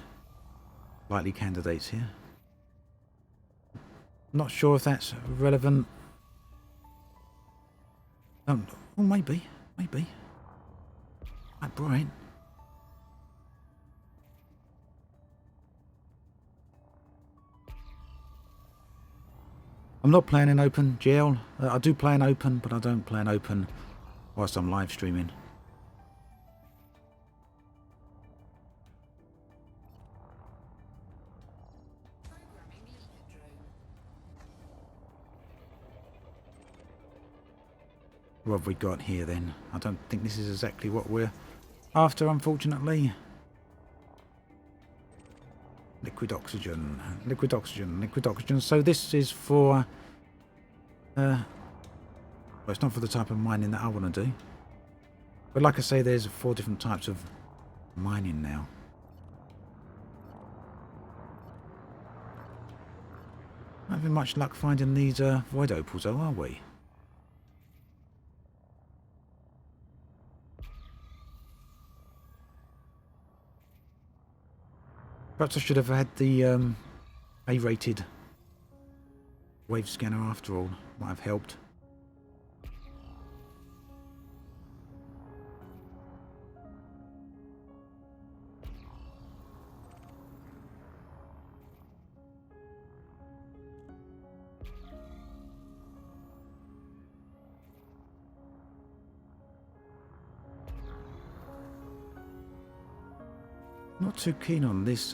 likely candidates here. Not sure if that's relevant. Oh, maybe. Quite bright. I'm not playing in open, GL. I do play in open, but I don't play in open whilst I'm live streaming. What have we got here then? I don't think this is exactly what we're after, unfortunately. Liquid oxygen, liquid oxygen, liquid oxygen. So this is for... well, it's not for the type of mining that I want to do. But like I say, there's 4 different types of mining now. Not having much luck finding these void opals though, are we? Perhaps I should have had the A-rated wave scanner after all. Might have helped. Not too keen on this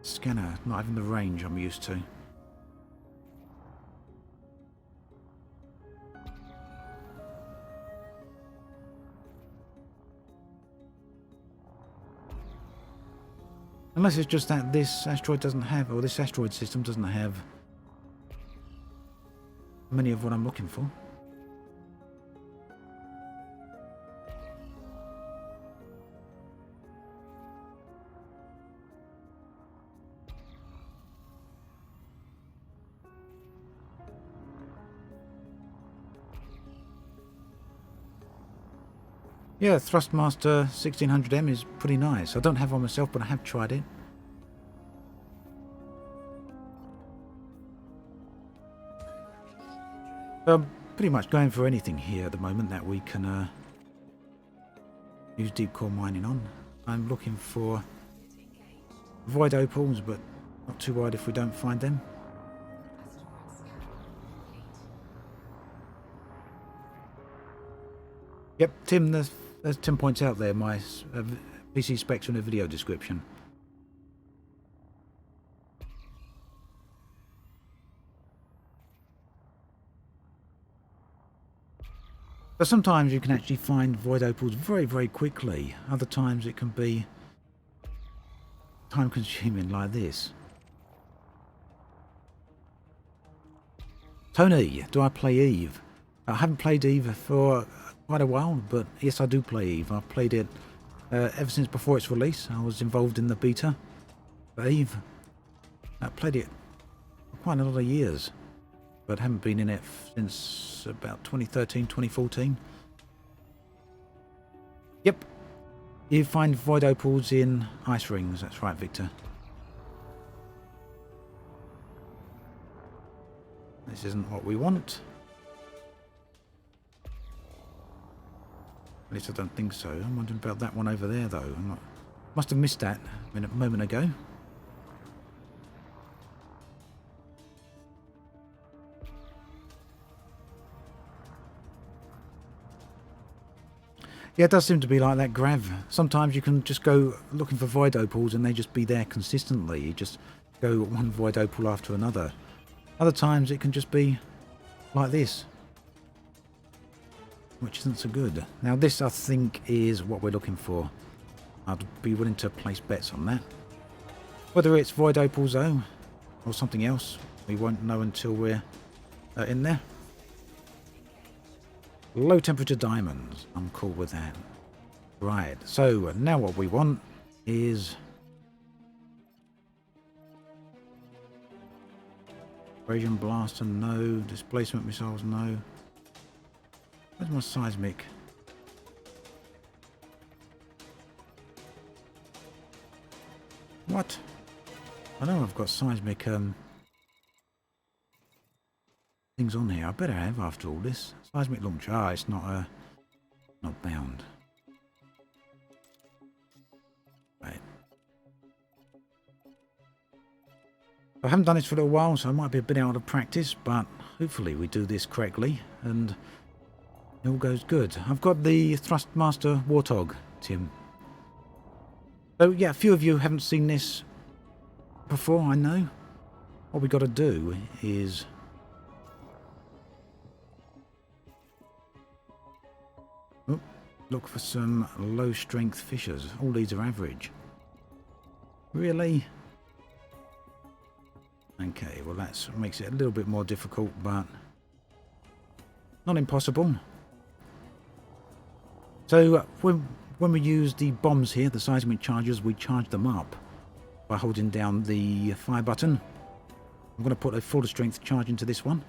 scanner, not having the range I'm used to. Unless it's just that this asteroid doesn't have, or this asteroid system doesn't have many of what I'm looking for. Yeah, Thrustmaster 1600M is pretty nice. I don't have one myself, but I have tried it. So I'm pretty much going for anything here at the moment that we can use deep core mining on. I'm looking for void opals, but not too worried if we don't find them. Yep, Tim, there's 10 points out there, my PC specs in the video description. But sometimes you can actually find void opals very, very quickly. Other times it can be time consuming like this. Tony, do I play Eve? I haven't played Eve for quite a while, but yes, I do play Eve. I've played it ever since before its release. I was involved in the beta for Eve. I played it for quite a lot of years, but haven't been in it since about 2013, 2014. Yep, you find void opals in ice rings. That's right, Victor. This isn't what we want. At least I don't think so. I'm wondering about that one over there, though. Must have missed that a moment ago. Yeah, it does seem to be like that, Grav. Sometimes you can just go looking for void opals and they just be there consistently. You just go one void opal after another. Other times it can just be like this, which isn't so good. Now this, I think, is what we're looking for. I'd be willing to place bets on that. Whether it's void opals though, or something else, we won't know until we're in there. Low temperature diamonds. I'm cool with that. Right, so now what we want is abrasion blaster, no. Displacement missiles, no. Where's my seismic? What? I know I've got seismic things on here. I better have after all this. Seismic launcher. Ah, it's not not bound. Right. I haven't done this for a little while, so I might be a bit out of practice, but hopefully we do this correctly and it all goes good. I've got the Thrustmaster Warthog, Tim. So yeah, a few of you haven't seen this before, I know. What we got to do is look for some low strength fissures. All these are average. Really? Okay, well that makes it a little bit more difficult, but not impossible. So when we use the bombs here, the seismic charges, we charge them up by holding down the fire button. I'm going to put a full strength charge into this one.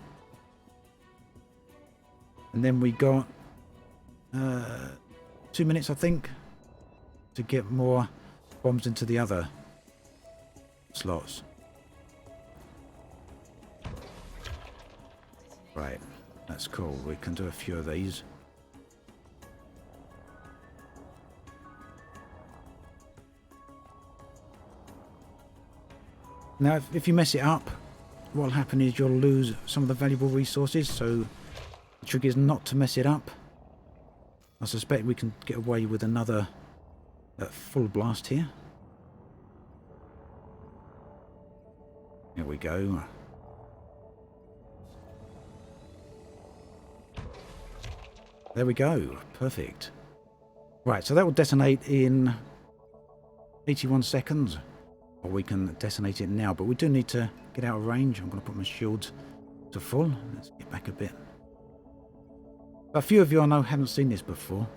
And then we got 2 minutes, I think, to get more bombs into the other slots. Right, that's cool. We can do a few of these. Now, if you mess it up, what will happen is you'll lose some of the valuable resources, so the trick is not to mess it up. I suspect we can get away with another full blast here. Here we go. There we go. Perfect. Right, so that will detonate in 81 seconds. Or we can detonate it now, but we do need to get out of range. I'm going to put my shields to full. Let's get back a bit. A few of you I know haven't seen this before.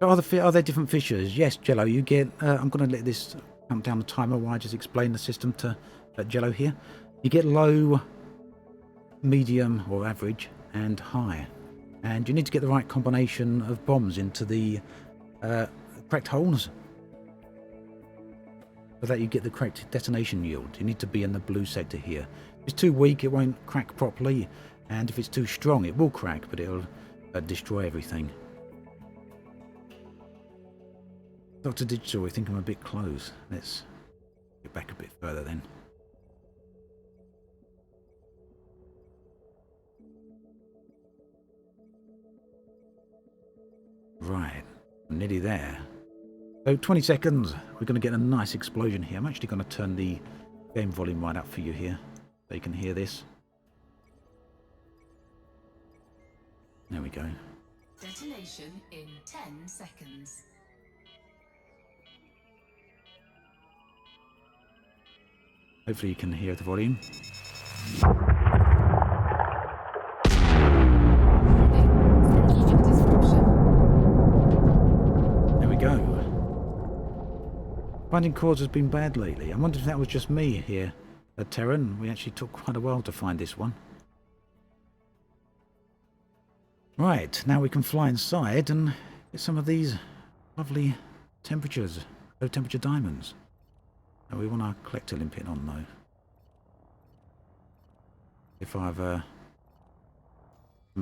Are there different fissures? Yes, Jello, you get... I'm going to let this count down the timer while I just explain the system to Jello here. You get low, medium or average, and high. And you need to get the right combination of bombs into the correct holes, so that you get the correct detonation yield. You need to be in the blue sector here. If it's too weak, it won't crack properly, and if it's too strong, it will crack, but it'll destroy everything. Dr. Digital, I think I'm a bit close. Let's get back a bit further then. Right, I'm nearly there. So 20 seconds, we're going to get a nice explosion here. I'm actually going to turn the game volume right up for you here, so you can hear this. There we go. Detonation in 10 seconds. Hopefully you can hear the volume. There we go. Finding chords has been bad lately. I wonder if that was just me here at Terran. We actually took quite a while to find this one. Right, now we can fly inside and get some of these lovely temperatures, low temperature diamonds. And we want our collector limpet on though. If I've haven't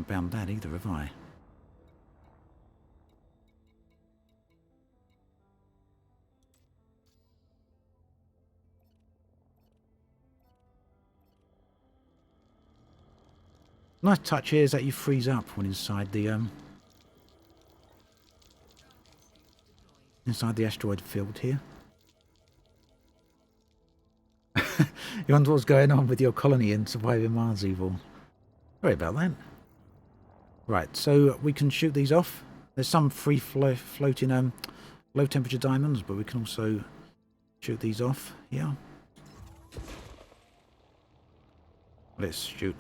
bound that either, have I? Nice touch here is that you freeze up when inside the inside the asteroid field here. You wonder what's going on with your colony in surviving Mars evil. Sorry about that. Right, so we can shoot these off. There's some free floating low temperature diamonds, but we can also shoot these off. Yeah. Let's shoot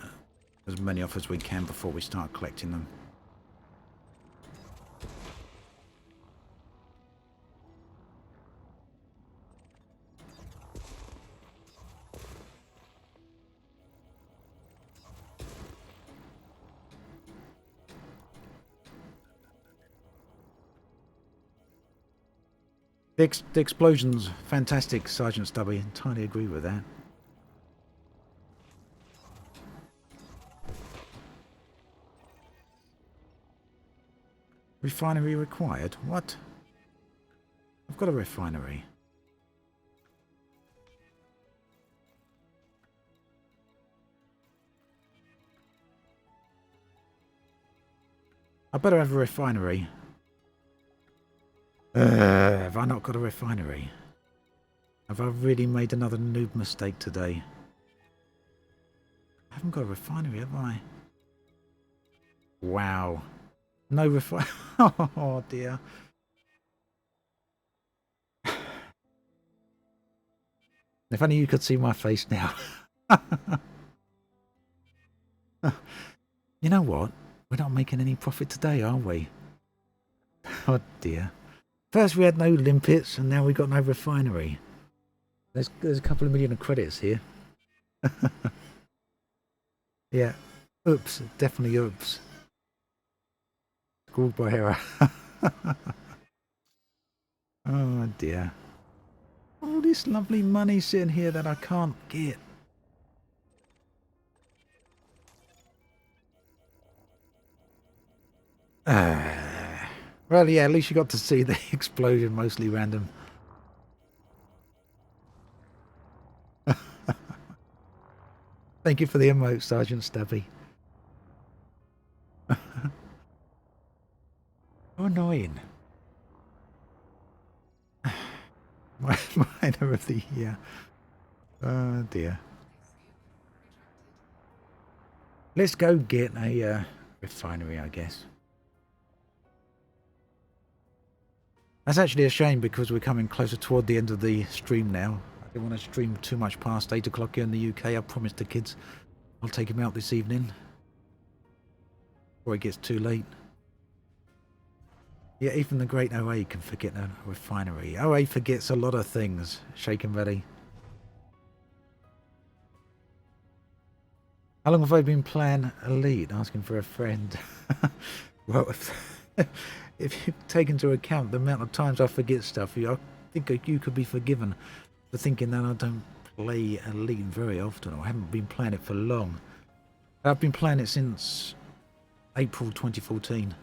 as many off as we can before we start collecting them. The explosion's fantastic, Sergeant Stubby. Entirely agree with that. Refinery required? What? I've got a refinery. I better have a refinery. Have I not got a refinery? Have I really made another noob mistake today? I haven't got a refinery, have I? Wow. No refinery. Oh dear. If only you could see my face now. You know what? We're not making any profit today, are we? Oh dear. First we had no limpets, and now we've got no refinery. There's a couple of million of credits here. Yeah. Oops. Definitely oops. Screwed by error. Oh dear. All this lovely money sitting here that I can't get. Well, yeah, at least you got to see the explosion, mostly random. Thank you for the emote, Sergeant Stubby. How annoying. Minor of the year. Oh dear. Let's go get a refinery, I guess. That's actually a shame because we're coming closer toward the end of the stream now. I don't want to stream too much past 8 o'clock here in the UK. I promised the kids I'll take them out this evening before it gets too late. Yeah, even the great OA can forget a refinery. OA forgets a lot of things. Shake and ready. How long have I been playing Elite? Asking for a friend. Well, if you take into account the amount of times I forget stuff, I think you could be forgiven for thinking that I don't play Elite very often, or I haven't been playing it for long. I've been playing it since April 2014.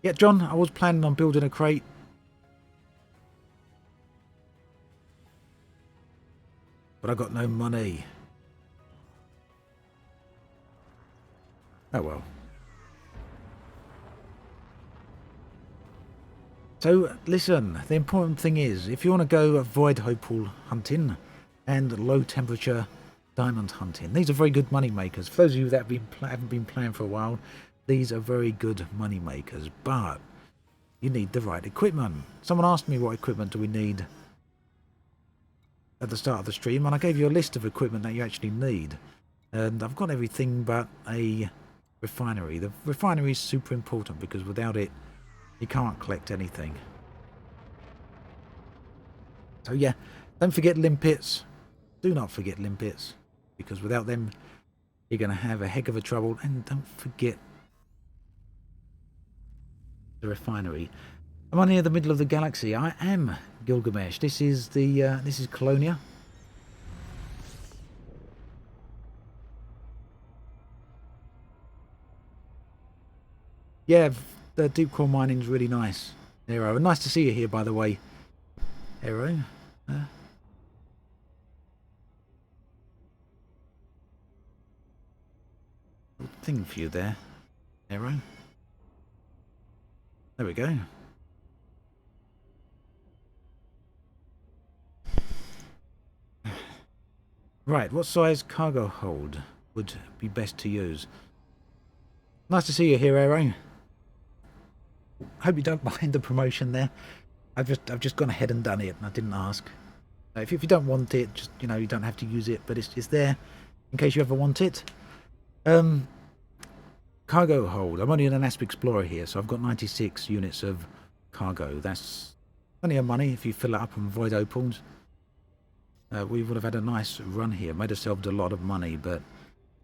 Yeah, John, I was planning on building a crate. But I got no money. Oh well. So, listen, the important thing is, if you want to go avoid opal hunting and low temperature diamond hunting, these are very good money makers. For those of you that haven't been playing for a while, these are very good money makers, but you need the right equipment. Someone asked me what equipment do we need at the start of the stream, and I gave you a list of equipment that you actually need. And I've got everything but a refinery. The refinery is super important because without it, you can't collect anything. So yeah, don't forget limpets. Do not forget limpets, because without them, you're going to have a heck of a trouble. And don't forget the refinery. I'm on near the middle of the galaxy. I am Gilgamesh. This is Colonia. Yeah, the deep core mining's really nice. Aero, nice to see you here, by the way. Aero. Thing for you there, Aero. There we go. Right, what size cargo hold would be best to use? Nice to see you here, Aero. Hope you don't mind the promotion there. I've just gone ahead and done it, and I didn't ask. If you don't want it, just you don't have to use it, but it's there in case you ever want it. Cargo hold. I'm only in an Asp Explorer here, so I've got 96 units of cargo. That's plenty of money if you fill it up on void opals. We would have had a nice run here, made ourselves a lot of money, but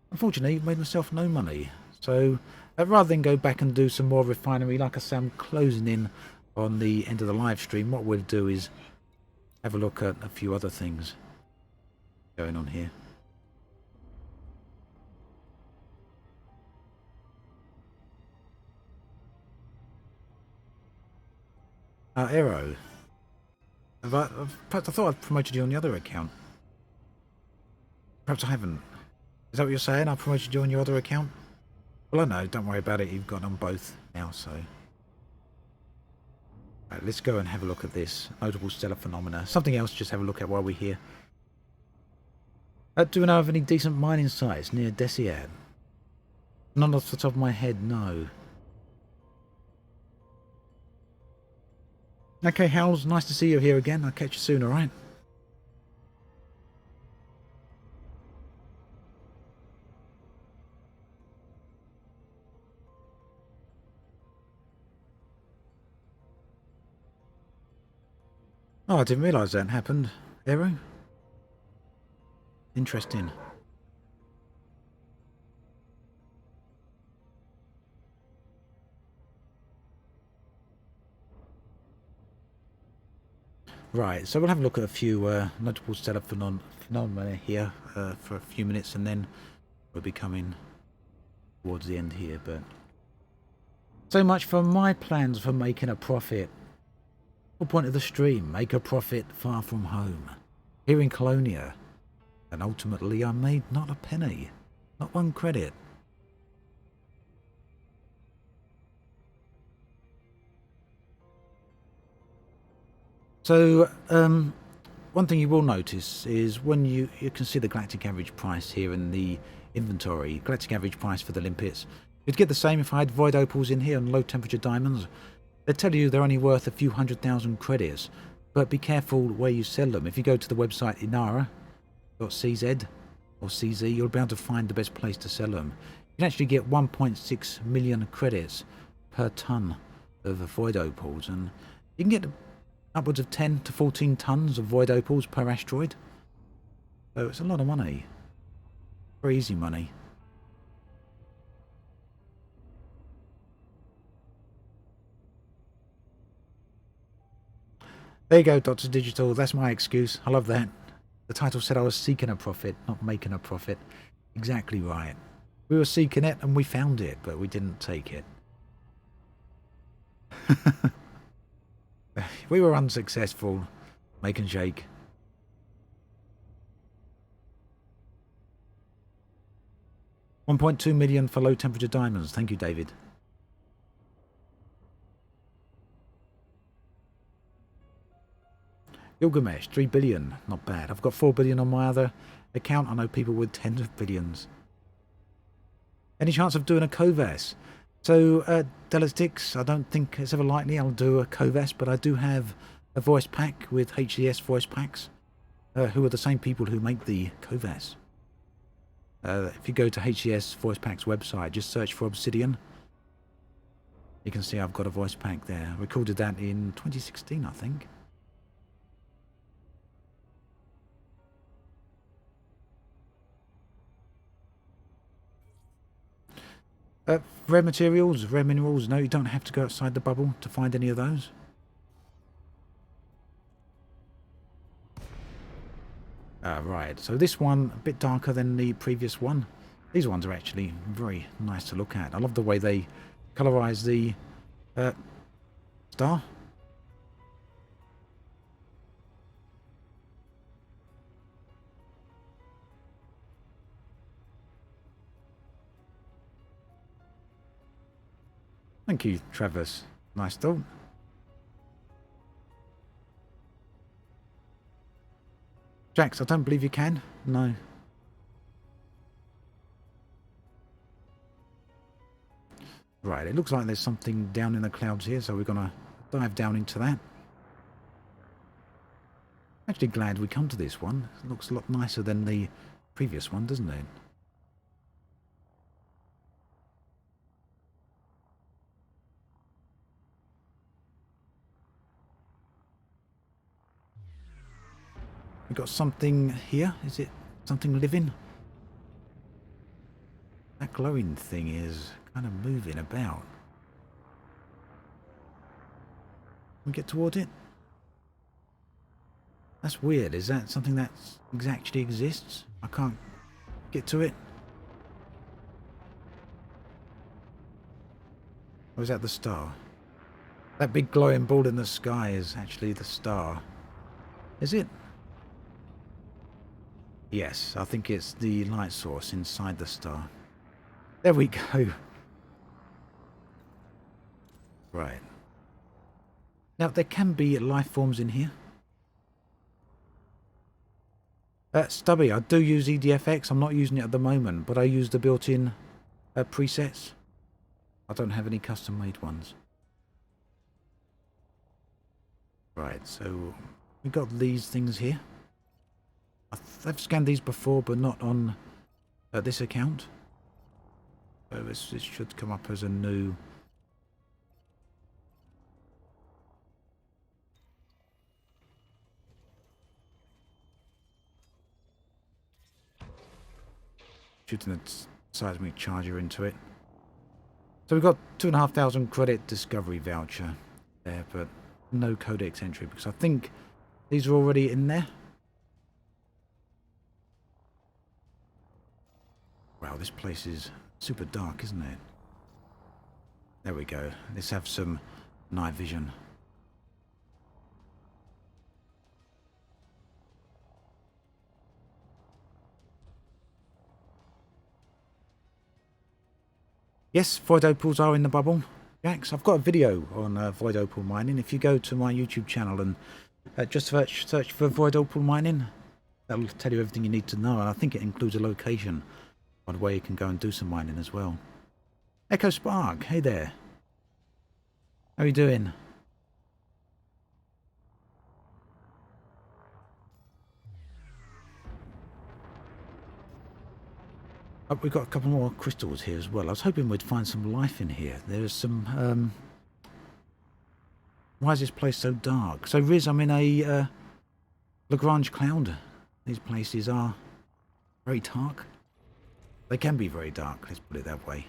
unfortunately made myself no money. So rather than go back and do some more refinery, like I say, I'm closing in on the end of the live stream. What we'll do is have a look at a few other things going on here. Aero. Perhaps I thought I'd promoted you on the other account. Perhaps I haven't. Is that what you're saying? I promoted you on your other account? Well, I know. Don't worry about it. You've got on both now, so... Right, let's go and have a look at this. Notable stellar phenomena. Something else, just have a look at while we're here. Do we know of any decent mining sites near Desiad? None off the top of my head, no. Okay, Howls, nice to see you here again. I'll catch you soon, alright? Oh, I didn't realise that happened. Aero? Interesting. Right, so we'll have a look at a few notable stellar phenomena here for a few minutes, and then we'll be coming towards the end here. But so much for my plans for making a profit. Whole point of the stream, make a profit far from home, here in Colonia, and ultimately I made not a penny, not one credit. So, one thing you will notice is when you can see the galactic average price here in the inventory, galactic average price for the limpets. You'd get the same if I had void opals in here and low temperature diamonds. They tell you they're only worth a few 100,000 credits, but be careful where you sell them. If you go to the website inara.cz or CZ, you'll be able to find the best place to sell them. You can actually get 1.6 million credits per ton of void opals, and you can get upwards of 10 to 14 tons of void opals per asteroid. So it's a lot of money. Very easy money. There you go, Dr. Digital. That's my excuse. I love that. The title said I was seeking a profit, not making a profit. Exactly right. We were seeking it and we found it, but we didn't take it. We were unsuccessful. Make and shake. $1.2 million for low temperature diamonds. Thank you, David. Gilgamesh, 3 billion. Not bad. I've got 4 billion on my other account. I know people with tens of billions. Any chance of doing a Kovas? So, Delistix, I don't think it's ever likely I'll do a Kovas, but I do have a voice pack with HCS voice packs, who are the same people who make the Kovas. If you go to HCS voice pack's website, just search for Obsidian. You can see I've got a voice pack there. I recorded that in 2016, I think. Rare materials, rare minerals. No, you don't have to go outside the bubble to find any of those. Right, so this one a bit darker than the previous one. These ones are actually very nice to look at. I love the way they colorize the star. Thank you, Travis. Nice thought. Jax, I don't believe you can. No. Right, it looks like there's something down in the clouds here, so we're going to dive down into that. Actually glad we come to this one. It looks a lot nicer than the previous one, doesn't it? We've got something here. Is it something living? That glowing thing is kind of moving about. Can we get toward it? That's weird. Is that something that actually exists? I can't get to it. Or is that the star? That big glowing ball in the sky is actually the star. Is it? Yes, I think it's the light source inside the star. There we go. Right. Now, there can be life forms in here. Stubby, I do use EDFX. I'm not using it at the moment, but I use the built-in presets. I don't have any custom-made ones. Right, so we got these things here. I've scanned these before, but not on this account. So this should come up as a new... shooting a seismic charger into it. So we've got 2,500 credit discovery voucher there, but no codex entry because I think these are already in there. Wow, this place is super dark, isn't it? There we go. Let's have some night vision. Yes, void opals are in the bubble. Jax, I've got a video on void opal mining. If you go to my YouTube channel and just search for void opal mining, that'll tell you everything you need to know. And I think it includes a location on where you can go and do some mining as well. Echo Spark, hey there. How are you doing? Oh, we've got a couple more crystals here as well. I was hoping we'd find some life in here. There's some... Why is this place so dark? So, Riz, I'm in a Lagrange Cloud. These places are very dark. They can be very dark, let's put it that way.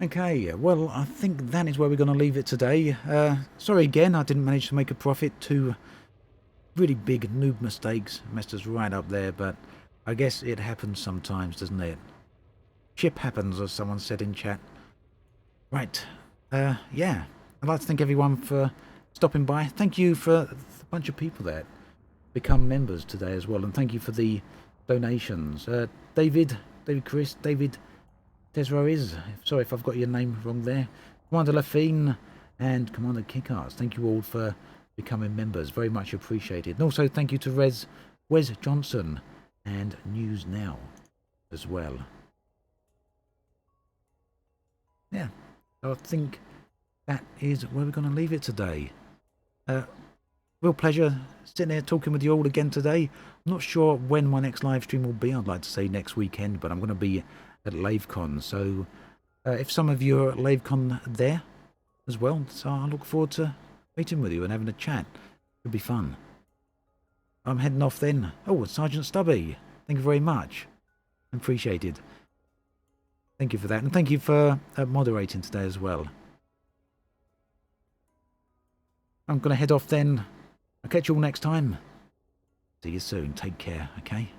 Okay, well, I think that is where we're going to leave it today. Sorry again, I didn't manage to make a profit. Two really big noob mistakes messed us right up there, but I guess it happens sometimes, doesn't it? Ship happens, as someone said in chat. Right, yeah, I'd like to thank everyone for stopping by. Thank you for a bunch of people that become members today as well, and thank you for the donations. David Chris, David Tesro is, sorry if I've got your name wrong there, Commander Lafine and Commander Kickass. Thank you all for becoming members, very much appreciated. And also thank you to Wes Johnson and News Now as well. Yeah, so I think that is where we're going to leave it today. Real pleasure sitting here talking with you all again today. I'm not sure when my next live stream will be. I'd like to say next weekend, but I'm going to be at LaveCon, so if some of you are at LaveCon there as well, so I look forward to meeting with you and having a chat. It'll be fun. I'm heading off then. Oh, Sergeant Stubby, thank you very much. Appreciated. Thank you for that, and thank you for moderating today as well. I'm going to head off then. I'll catch you all next time. See you soon. Take care, okay?